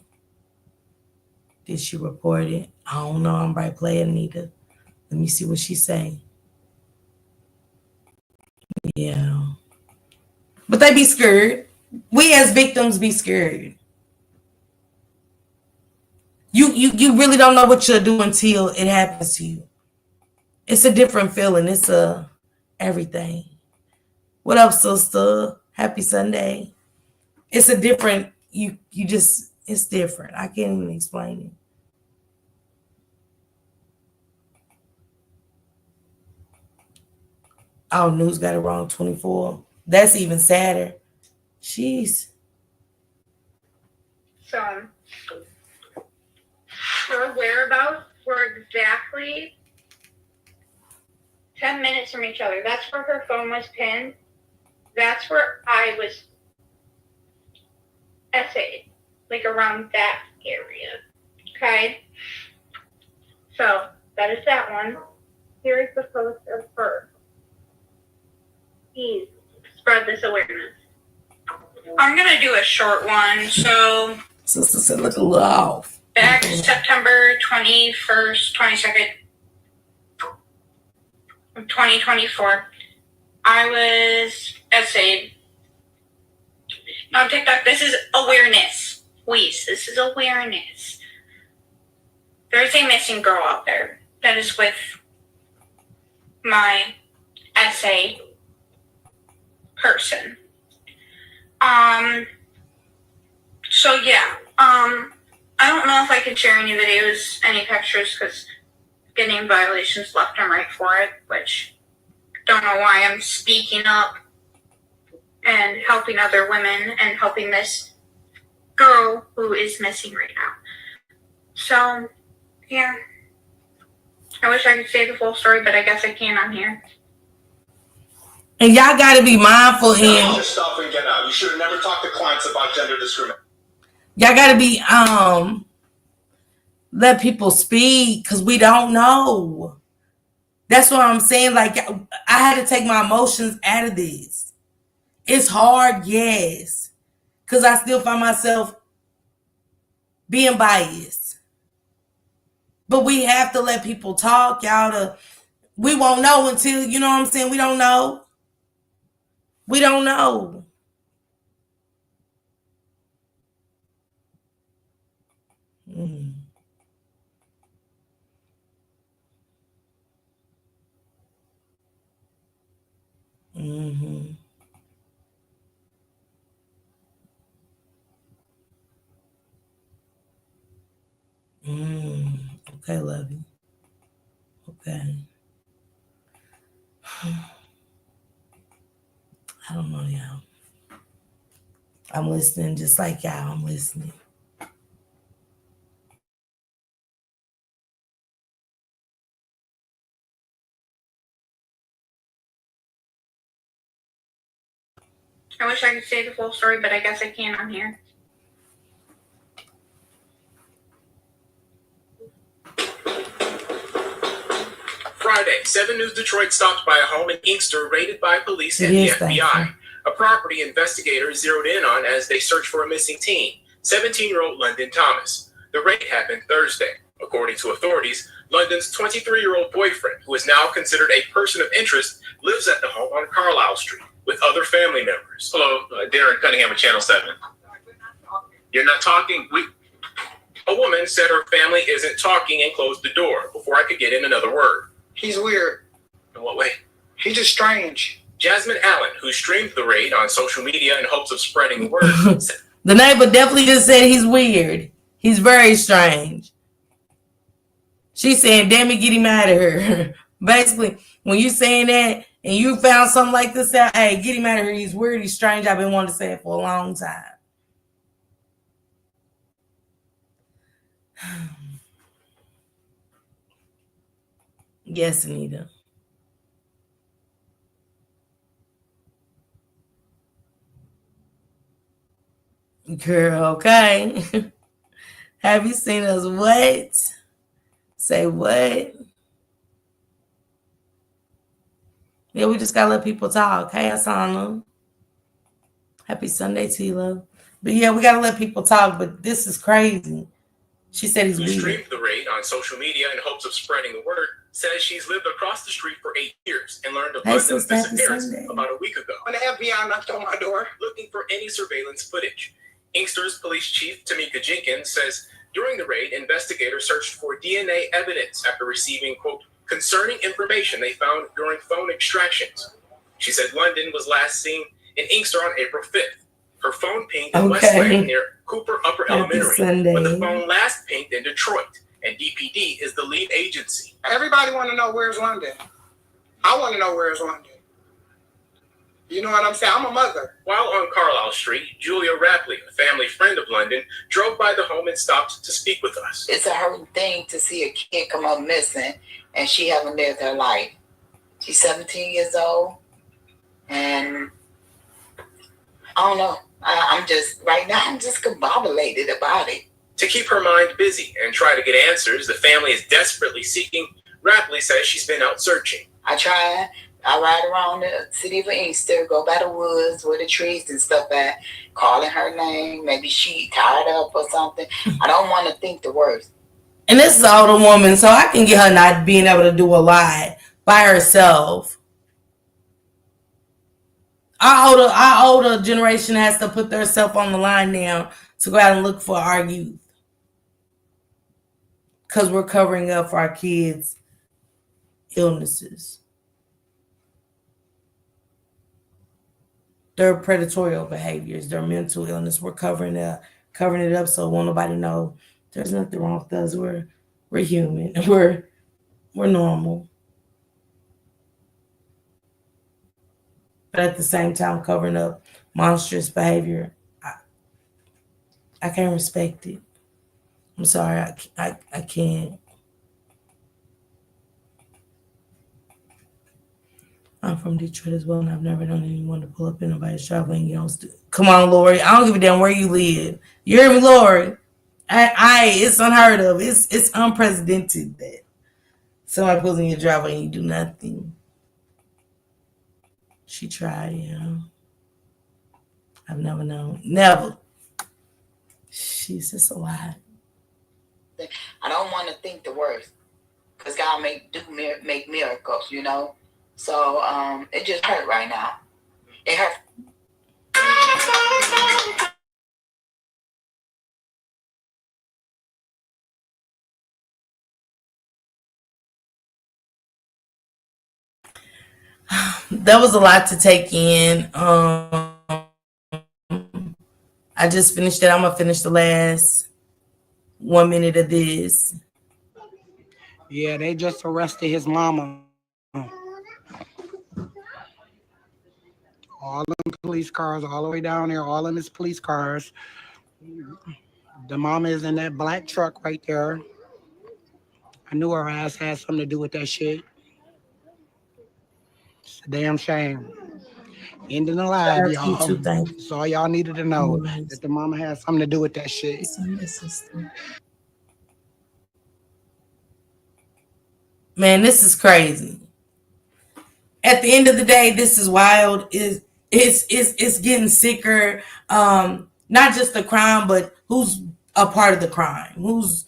Did she report it? I don't know. I'm right playing Anita. Let me see what she's saying. Yeah. But they be scared. We as victims be scared. You really don't know what you'll do until it happens to you. It's a different feeling. It's everything. What up, sister? Happy Sunday. It's a different, it's different. I can't even explain it. Oh, news got it wrong, 24. That's even sadder. Jeez. So, her whereabouts were exactly 10 minutes from each other. That's where her phone was pinned. That's where I was essayed, like around that area. Okay? So, that is that one. Here is the post of her. Please spread this awareness. I'm going to do a short one. So, Sister said, look a little off. Back September 21st, 22nd, 2024, I was essayed. On TikTok, this is awareness. Please, this is awareness. There's a missing girl out there that is with my essay person. So yeah, I don't know if I can share any videos, any pictures, because getting violations left and right for it, which don't know why I'm speaking up and helping other women and helping this girl who is missing right now. So, yeah. I wish I could say the full story, but I guess I can't on here. And y'all got to be mindful Just stop and get out. You should have never talked to clients about gender discrimination. Y'all gotta be let people speak because we don't know. That's what I'm saying. Like, I had to take my emotions out of this. It's hard, yes, because I still find myself being biased. But we have to let people talk, y'all. We won't know until, you know what I'm saying? We don't know. We don't know. Mm. Mm-hmm. Okay, love you. Okay. I don't know, y'all. I'm listening just like y'all. I'm listening. I wish I could say the full story, but I guess I can't on here. Friday, 7 News Detroit stopped by a home in Inkster raided by police and It the is FBI. A property investigators zeroed in on as they searched for a missing teen, 17-year-old London Thomas. The raid happened Thursday. According to authorities, London's 23-year-old boyfriend, who is now considered a person of interest, lives at the home on Carlisle Street with other family members. Hello, Darren Cunningham of Channel 7. You're not talking? A woman said her family isn't talking and closed the door before I could get in another word. He's weird. In what way? He's just strange. Jasmine Allen, who streamed the raid on social media in hopes of spreading the word, said, The neighbor definitely just said he's weird. He's very strange. She's saying, damn it, get him out of here. Basically, when you saying that and you found something like this out, hey, get him out of here. He's weird. He's strange. I've been wanting to say it for a long time. Yes, Anita. Girl, okay. Have you seen us what? Say what? Yeah, we just gotta let people talk. Hey, Asana. Happy Sunday, Tila. But yeah, we gotta let people talk, but this is crazy. She said he's who weird. streamed the raid on social media in hopes of spreading the word, says she's lived across the street for 8 years and learned of Hey, London's sister, happy disappearance Sunday. about a week ago. When the FBI knocked on my door, Looking for any surveillance footage. Inkster's police chief, Tamika Jenkins, says during the raid, investigators searched for DNA evidence after receiving, quote, concerning information they found during phone extractions. She said London was last seen in Inkster on April 5th. Her phone pinged in Westland near Cooper Upper Elementary, Sunday. but the phone last pinged in Detroit, and DPD is the lead agency. everybody want to know where's London. I want to know where's London. You know what I'm saying? I'm a mother. While on Carlisle Street, Julia Rapley, a family friend of London, drove by the home and stopped to speak with us. It's a hurting thing to see a kid come up missing and she haven't lived her life. She's 17 years old, and I don't know. I'm just, right now, I'm just combobulated about it. To keep her mind busy and try to get answers the family is desperately seeking, Rapley says she's been out searching. I try. I ride around the city of Inkster, go by the woods where the trees and stuff at, calling her name. Maybe she tied up or something. I don't want to think the worst. And this is an older woman, so I can get her not being able to do a lot by herself. Our older generation has to put themselves on the line now to go out and look for our youth. Because we're covering up for our kids' illnesses. Their predatory behaviors, their mental illness, we're covering it up so won't nobody know there's nothing wrong with us. We're human. We're normal. But at the same time, covering up monstrous behavior, I can't respect it. I'm sorry, I can't. I'm from Detroit as well, and I've never known anyone to pull up in nobody's driveway and come on, Lori. I don't give a damn where you live. You hear me, Lori? It's unheard of. It's unprecedented that somebody pulls in your driveway and you do nothing. She tried, I've never known. Never. She's just a lot. I don't want to think the worst, because God make miracles, So it just hurt right now. It hurt. That was a lot to take in. I just finished it. I'm gonna finish the last 1 minute of this. Yeah, they just arrested his mama. All them police cars, all the way down there, all of his police cars. The mama is in that black truck right there. I knew her ass had something to do with that shit. It's a damn shame. Ending the live, y'all. That's all y'all needed to know, that the mama had something to do with that shit. Man, this is crazy. At the end of the day, this is wild. It's getting sicker. Not just the crime, but who's a part of the crime? Who's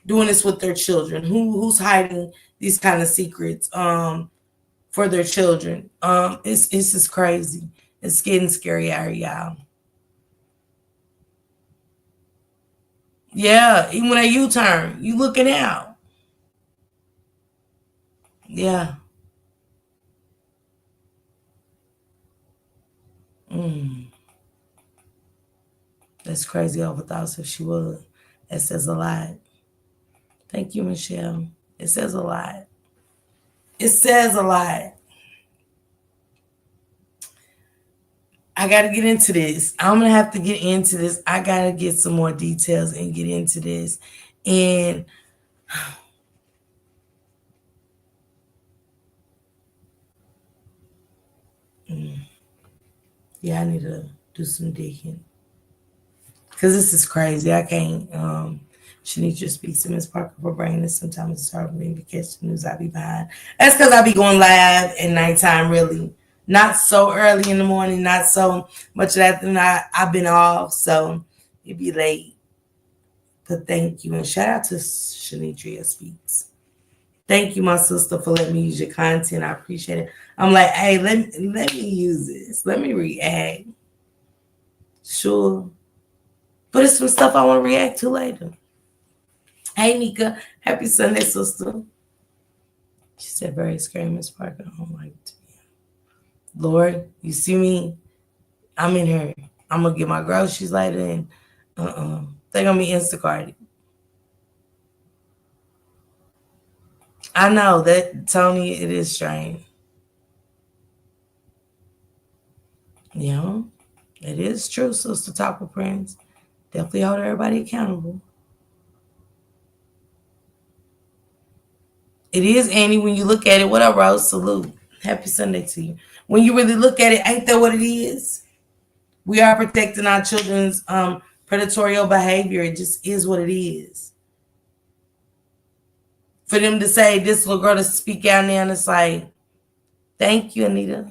doing this with their children? Who's hiding these kind of secrets for their children? It's just crazy. It's getting scarier, y'all. Yeah, even when a U-turn, you looking out. Yeah. That's crazy overthoughts if she would. It says a lot. Thank you, Michelle. It says a lot. It says a lot. I got to get into this. I'm going to have to get into this. I got to get some more details and get into this. And yeah, I need to do some digging. Because this is crazy. I can't. Shanicia speaks to Miss Parker for brain, and sometimes it's hard for me to catch the news I be behind. That's because I be going live at nighttime, really. Not so early in the morning, not so much of that. Then I've been off, so it'd be late. But thank you. And shout out to Shanicia Speaks. Thank you, my sister, for letting me use your content. I appreciate it. I'm like, hey, let me use this. Let me react. Sure. But it's some stuff I want to react to later. Hey, Nika. Happy Sunday, sister. She said, very scary, Miss Parker. I don't like it. Lord, you see me? I'm in here. I'm going to get my groceries later. And they're going to be Instacarted. I know that, Tony, it is strange. Yeah, it is true, Sister Topper Prince. Definitely hold everybody accountable. It is, Annie, when you look at it. What up, Rose? Salute. Happy Sunday to you. When you really look at it, ain't that what it is? We are protecting our children's predatory behavior. It just is what it is. For them to say this little girl to speak out there, and it's like, thank you, Anita.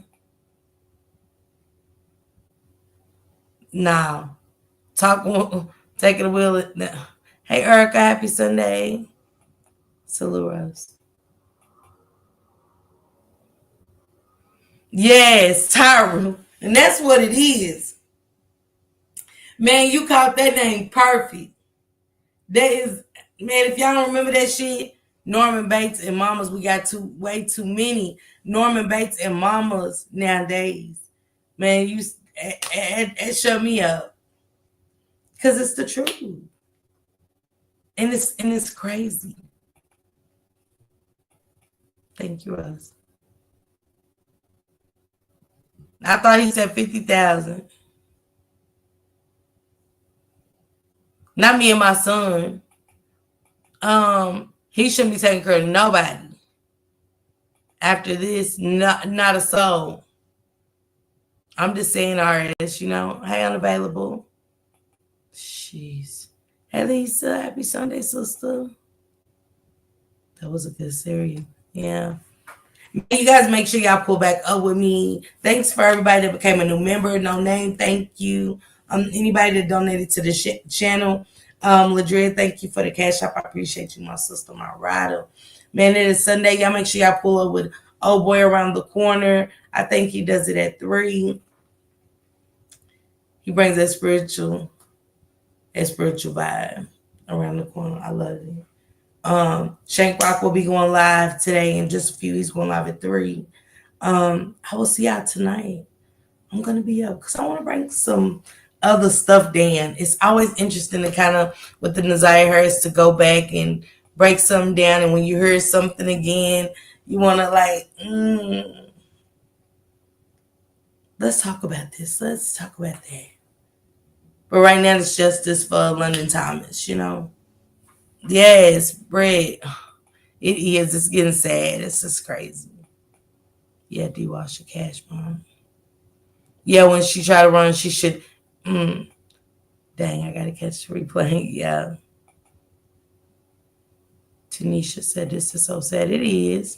Nah. Taking the wheel. Hey, Erica, happy Sunday. Salute, Rose. Yes, Tyra. And that's what it is. Man, you caught that name perfect. That is, man, if y'all don't remember that shit, Norman Bates and Mamas, we got way too many Norman Bates and Mamas nowadays. Man, it shut me up. Because it's the truth. And it's crazy. Thank you, Russ. I thought he said 50,000. Not me and my son. He shouldn't be taking care of nobody. After this, not a soul. I'm just saying RS, you know. Hey, unavailable. Jeez. Hey, Lisa. Happy Sunday, sister. That was a good series. Yeah. You guys make sure y'all pull back up with me. Thanks for everybody that became a new member. No name, thank you. Anybody that donated to the channel. Ladria, thank you for the cash app. I appreciate you, my sister, my rider. Man, it is Sunday. Y'all make sure y'all pull up with old boy around the corner. I think he does it at 3. He brings that spiritual vibe around the corner. I love it. Shank Rock will be going live today in just a few. He's going live at 3. I will see y'all tonight. I'm going to be up because I want to bring some other stuff down. It's always interesting to kind of, with the Naziah Harris, to go back and break something down. And when you hear something again, you want to like, let's talk about this. Let's talk about that. But right now, it's justice for London Thomas, you know. Yes, Brett. It is. It's getting sad. It's just crazy. Yeah, D-Wash your cash bomb. Yeah, when she tried to run, she should. Dang, I got to catch the replay. Yeah. Tanisha said this is so sad. It is.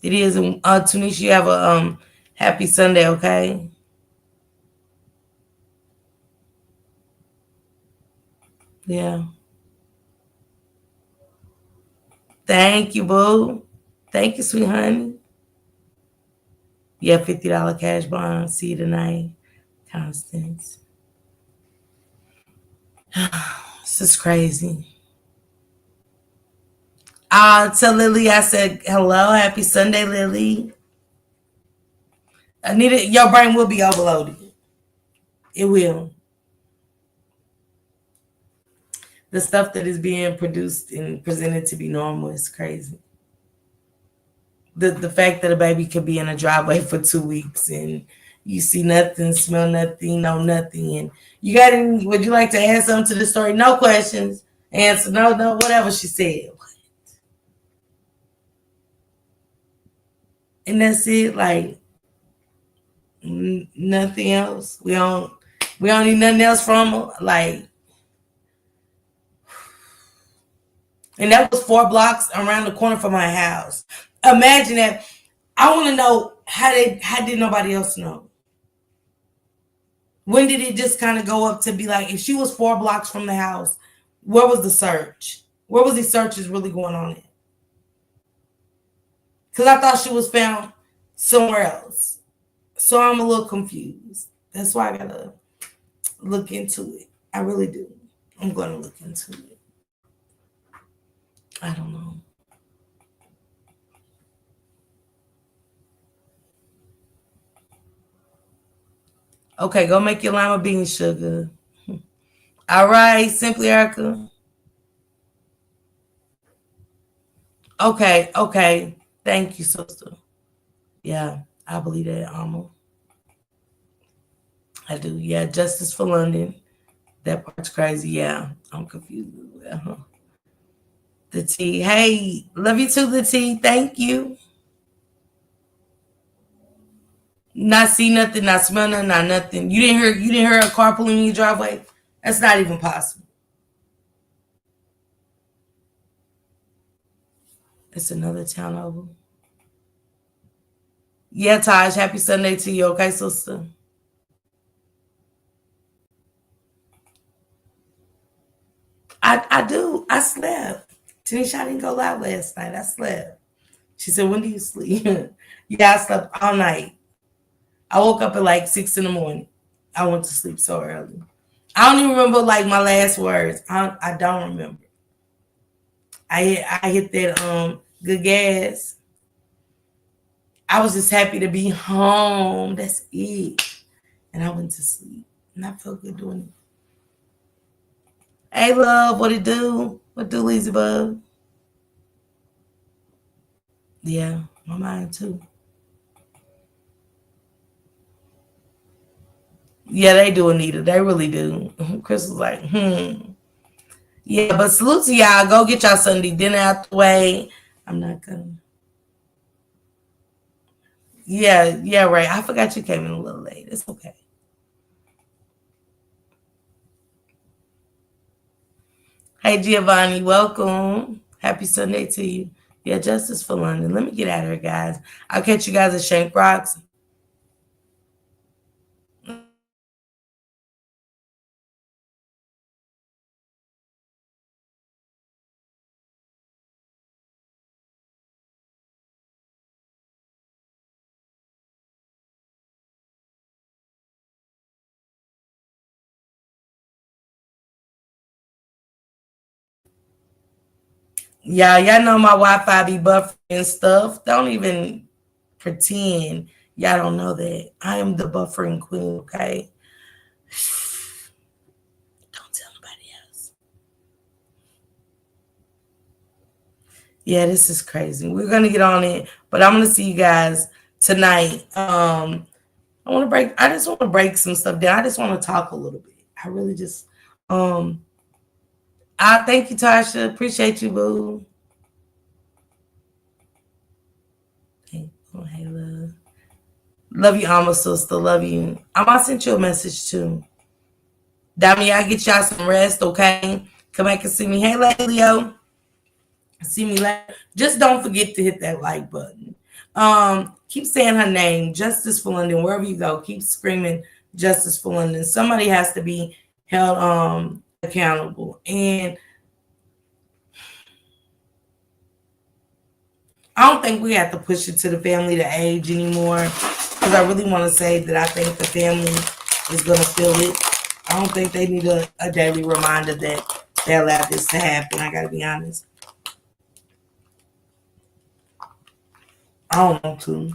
It is. Tanisha, you have a happy Sunday, okay? Yeah. Thank you, boo. Thank you, sweet honey. Yeah, $50 cash bond. See you tonight. Constance. This is crazy. Tell Lily I said hello. Happy Sunday, Lily. Anita, your brain will be overloaded. It will. The stuff that is being produced and presented to be normal is crazy. The fact that a baby could be in a driveway for 2 weeks and you see nothing, smell nothing, know nothing. And you got any, would you like to add something to the story? No questions. Answer, no, whatever she said. And that's it, like nothing else. We don't need nothing else from her. Like, and that was 4 blocks around the corner from my house. Imagine that. I want to know how did nobody else know? When did it just kind of go up to be like, if she was 4 blocks from the house, where was the search? Where was the searches really going on at? Because I thought she was found somewhere else. So I'm a little confused. That's why I got to look into it. I really do. I'm going to look into it. I don't know. Okay, go make your lima bean sugar. All right, Simply Erica. Okay. Thank you, sister. Yeah, I believe that, Alma. I do. Yeah, Justice for London. That part's crazy. Yeah, I'm confused. The T. Hey, love you too, the T. Thank you. Not see nothing, not smell nothing, not nothing. You didn't hear a car pulling in your driveway? That's not even possible. It's another town over. Yeah, Taj, happy Sunday to you, okay, sister? I do. I slept. Tanisha, I didn't go live last night. I slept. She said, when do you sleep? Yeah, I slept all night. I woke up at like 6 in the morning. I went to sleep so early. I don't even remember like my last words. I don't remember. I hit that good gas. I was just happy to be home. That's it. And I went to sleep. And I felt good doing it. Hey, love, what it do? What do, Lizzie Bug? Yeah, my mind too. Yeah, they do, Anita. They really do. Chris was like, Yeah, but salute to y'all. Go get y'all Sunday dinner out the way. I'm not gonna. Yeah, right. I forgot you came in a little late. It's okay. Hey, Giovanni, welcome. Happy Sunday to you. Yeah, Justice for London. Let me get out of here, guys. I'll catch you guys at Shank Rocks. Yeah, y'all know my Wi-Fi be buffering and stuff. Don't even pretend y'all don't know that. I am the buffering queen, okay? Don't tell nobody else. Yeah, this is crazy. We're gonna get on it, but I'm gonna see you guys tonight. I just want to break some stuff down. I just want to talk a little bit. I really just I thank you, Tasha. Appreciate you, boo. Hey, love. Love you, Alma sister. Love you. I might send you a message too. Dami, I get y'all some rest, okay? Come back and see me. Hey, Leo. See me later. Just don't forget to hit that like button. Keep saying her name, Justice for London, wherever you go. Keep screaming Justice for London. Somebody has to be held accountable. And I don't think we have to push it to the family to age anymore, because I really want to say that I think the family is going to feel it. I don't think they need a daily reminder that they allowed this to happen. I got to be honest. I don't want to.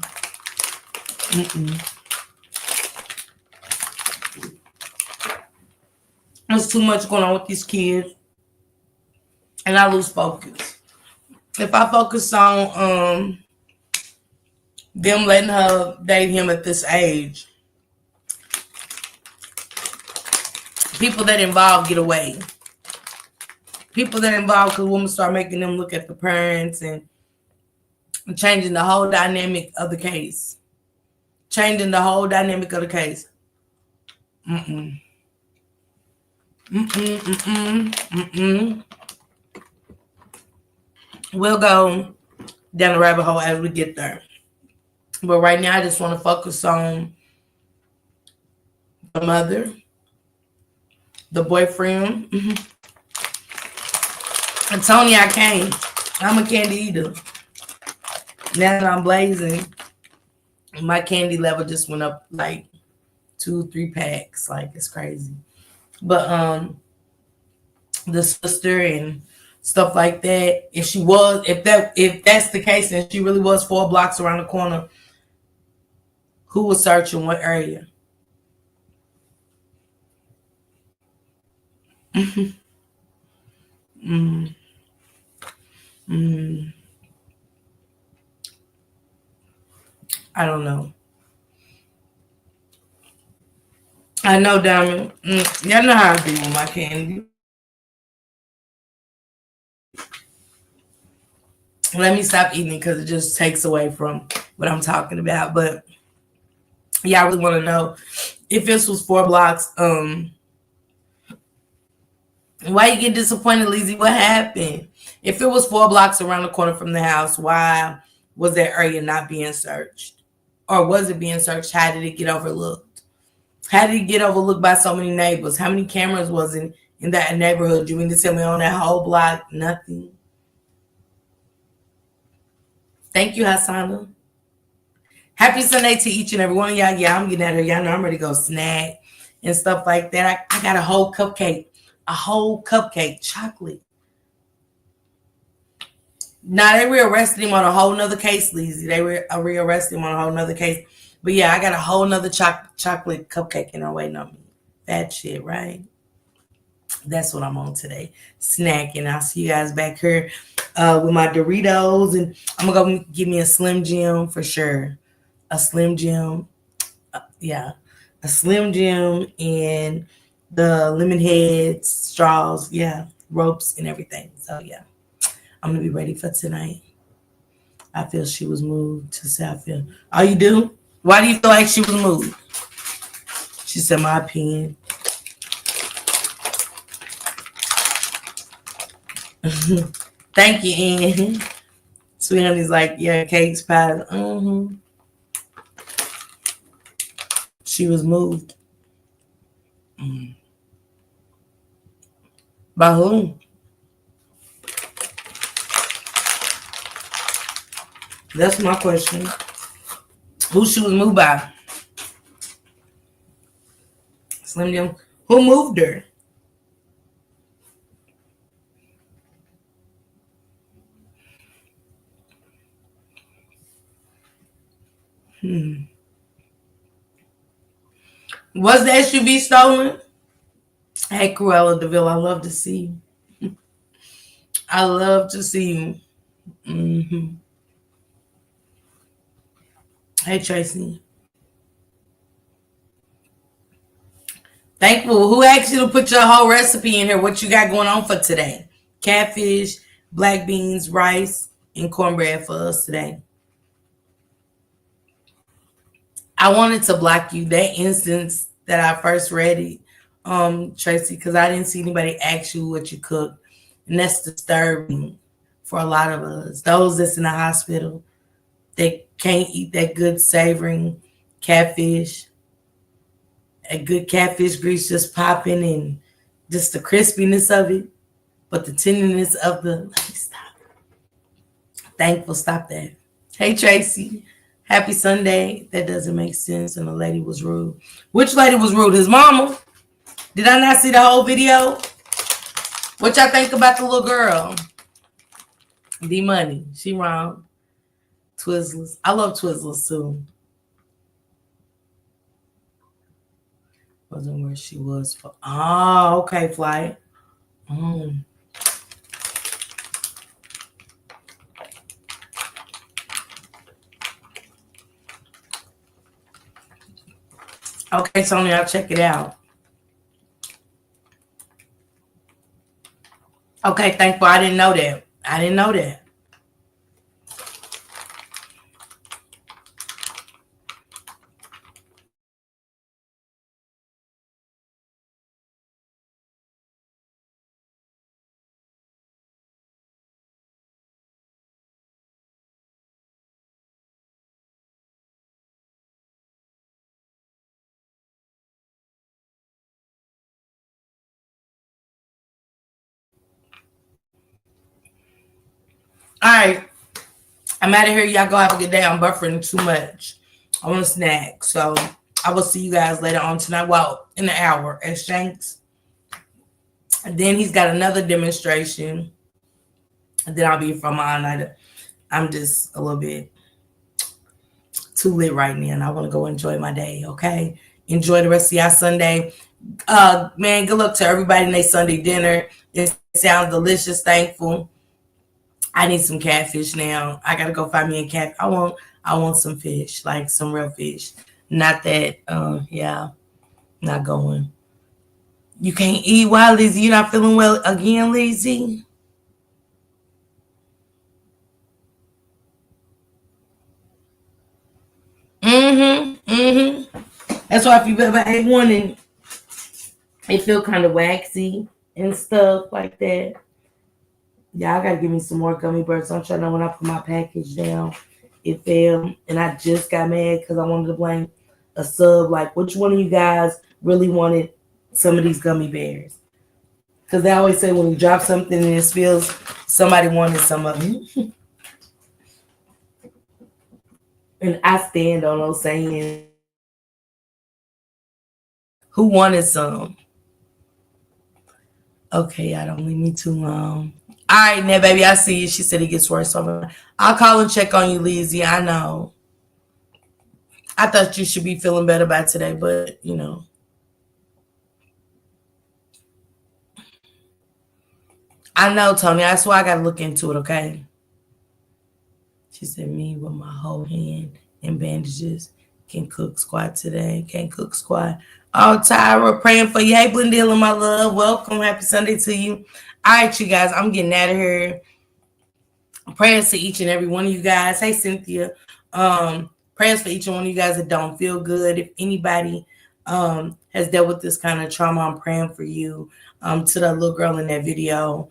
There's too much going on with these kids, and I lose focus. If I focus on them letting her date him at this age, people that involve get away. People that involve, because women start making them look at the parents and changing the whole dynamic of the case. Changing the whole dynamic of the case. We'll go down the rabbit hole as we get there. But right now, I just want to focus on the mother, the boyfriend. And Tony, I came. I'm a candy eater. Now that I'm blazing, my candy level just went up like 2-3 packs. Like, it's crazy. But the sister and stuff like that, if that's the case and she really was 4 blocks around the corner, who was searching what area? I don't know. I know, Diamond. Y'all know how I do with my candy. Let me stop eating because it just takes away from what I'm talking about. But yeah, I really want to know if this was 4 blocks. Why you get disappointed, Lizzie? What happened? If it was 4 blocks around the corner from the house, why was that area not being searched? Or was it being searched? How did it get overlooked? How did it get overlooked by so many neighbors? How many cameras was in that neighborhood? You mean to tell me on that whole block, nothing? Thank you, Hassana. Happy Sunday to each and every one of y'all. Yeah, I'm getting out of here. Y'all know I'm ready to go snack and stuff like that. I got a whole cupcake chocolate. Now, they rearrested him on a whole nother case, Lizzie. They rearrested him on a whole nother case. But yeah, I got a whole nother chocolate cupcake in her waiting on me. That shit, right? That's what I'm on today. Snacking. I'll see you guys back here with my Doritos. And I'm going to go give me a Slim Jim for sure. A Slim Jim. A Slim Jim and the lemon heads, straws, ropes and everything. So yeah, I'm going to be ready for tonight. I feel she was moved to Southfield. Oh, you do? Why do you feel like she was moved? She said, my opinion. Thank you, Ann. Sweet Honey's like, yeah, cakes, pies. She was moved. By whom? That's my question. Who she was moved by? Slim Jim. Who moved her? Was the SUV stolen? Hey, Cruella DeVille, I love to see you. I love to see you. Hey, Tracy. Thankful. Who asked you to put your whole recipe in here? What you got going on for today? Catfish, black beans, rice, and cornbread for us today. I wanted to block you that instance that I first read it, Tracy, because I didn't see anybody ask you what you cooked. And that's disturbing for a lot of us. Those that's in the hospital, they can't eat that good savoring catfish. A good catfish grease just popping and just the crispiness of it, but the tenderness of the, let me stop. Thankful, stop that. Hey, Tracy. Happy Sunday. That doesn't make sense. And the lady was rude. Which lady was rude? His mama? Did I not see the whole video? What y'all think about the little girl? D-Money. She wrong. Twizzlers. I love Twizzlers too. Wasn't where she was for. Oh, okay, Flight. Okay, Tony, I'll check it out. Okay, thankful. I didn't know that. I didn't know that. All right. I'm out of here. Y'all go have a good day. I'm buffering too much. I want a snack. So I will see you guys later on tonight. Well, in an hour at Shanks. And then he's got another demonstration. And then I'll be from my night. I'm just a little bit too lit right now. And I want to go enjoy my day. Okay. Enjoy the rest of y'all Sunday. Man, good luck to everybody in their Sunday dinner. It sounds delicious. Thankful. I need some catfish now. I gotta go find me a cat. I want some fish, like some real fish. Not that, not going. You can't eat while Lizzie. You're not feeling well again, Lizzie? That's why if you've ever had one and it feel kind of waxy and stuff like that. Yeah, I gotta give me some more gummy bears. I'm trying to know when I put my package down, it failed. And I just got mad because I wanted to blame a sub. Like, which one of you guys really wanted some of these gummy bears? Because they always say when you drop something and it spills, somebody wanted some of them. And I stand on those saying, who wanted some? Okay, y'all don't leave me too long. All right, now, baby, I see you. She said it gets worse. I'll call and check on you, Lizzie. I know. I thought you should be feeling better by today, but, you know. I know, Tony. That's why I got to look into it, okay? She said, me with my whole hand in bandages. Can cook squat today. Can't cook squat. Oh, Tyra, praying for you. Hey, Blendilla, my love. Welcome. Happy Sunday to you. All right, you guys. I'm getting out of here. Prayers to each and every one of you guys. Hey, Cynthia. Prayers for each and one of you guys that don't feel good. If anybody has dealt with this kind of trauma, I'm praying for you. To the little girl in that video.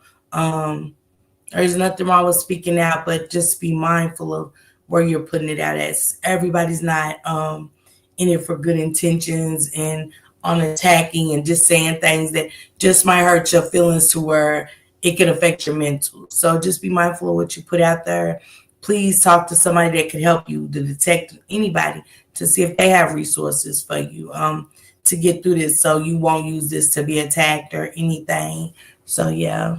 There's nothing wrong with speaking out, but just be mindful of where you're putting it out at. Everybody's not in it for good intentions and on attacking and just saying things that just might hurt your feelings to where it can affect your mental. So just be mindful of what you put out there. Please talk to somebody that can help you to detect anybody to see if they have resources for you to get through this, so you won't use this to be attacked or anything. So yeah.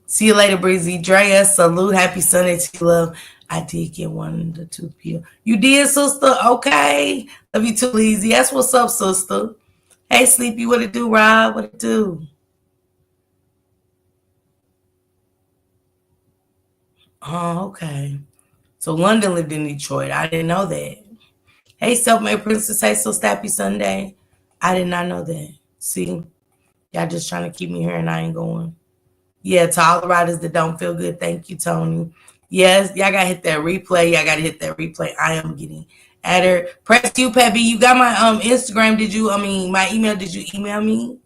See you later, Breezy. Drea, salute. Happy Sunday to you, love. I did get 1 to 2 p.m. You did, sister? Okay. Love you too, Lizzie. That's what's up, sister. Hey, Sleepy, what it do, Rob? What it do? Oh, okay. So London lived in Detroit. I didn't know that. Hey, Self-Made Princess. Hey, so happy Sunday. I did not know that. See? Y'all just trying to keep me here and I ain't going. Yeah, to all the riders that don't feel good. Thank you, Tony. Yes, y'all got to hit that replay. Y'all got to hit that replay. I am getting at her. Press you, Peppy. You got my Instagram. My email. Did you email me?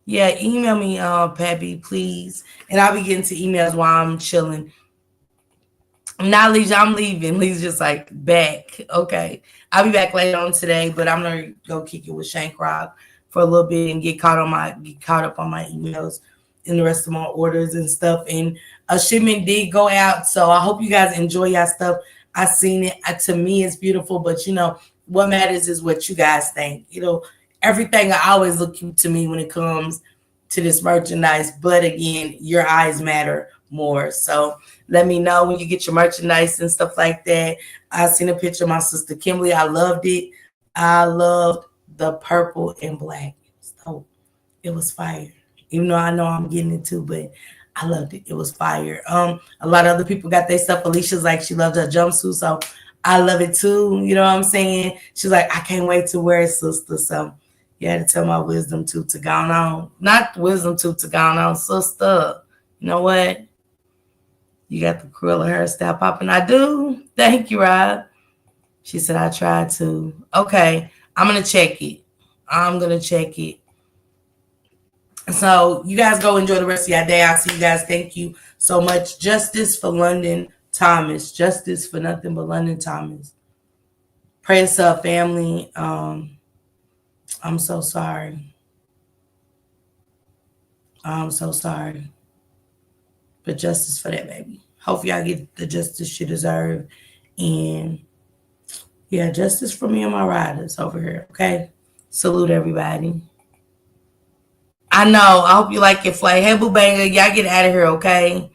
Yeah, email me, Peppy, please. And I'll be getting to emails while I'm chilling. I'm not leaving. I'm leaving. Lee's just like back. Okay. I'll be back later on today, but I'm going to go kick it with Shank Rock for a little bit and get caught up on my emails and the rest of my orders and stuff. And a shipment did go out, so I hope you guys enjoy y'all stuff. I seen it. To me, it's beautiful, but what matters is what you guys think. Everything I always look cute to me when it comes to this merchandise, but again, your eyes matter more. So let me know when you get your merchandise and stuff like that. I seen a picture of my sister Kimberly. I loved it. I loved the purple and black. So it was fire. Even though I know I'm getting it too, but I loved it. It was fire. A lot of other people got their stuff. Alicia's like, she loved her jumpsuit, so I love it too. You know what I'm saying? She's like, I can't wait to wear it, sister. So you had to tell my wisdom tooth to go on. Not wisdom tooth to go on, sister. You know what? You got the Cruella hairstyle popping. I do. Thank you, Rob. She said, I tried to. Okay. I'm going to check it. So you guys go enjoy the rest of your day. I'll see you guys. Thank you so much. Justice for London Thomas. Justice for nothing but London Thomas. Pray us up, family. I'm so sorry. I'm so sorry. But justice for that, baby. Hope y'all get the justice you deserve. And yeah, justice for me and my riders over here, okay? Salute everybody. I know. I hope you like your flight. Hey, Boo Banger, y'all get out of here, okay?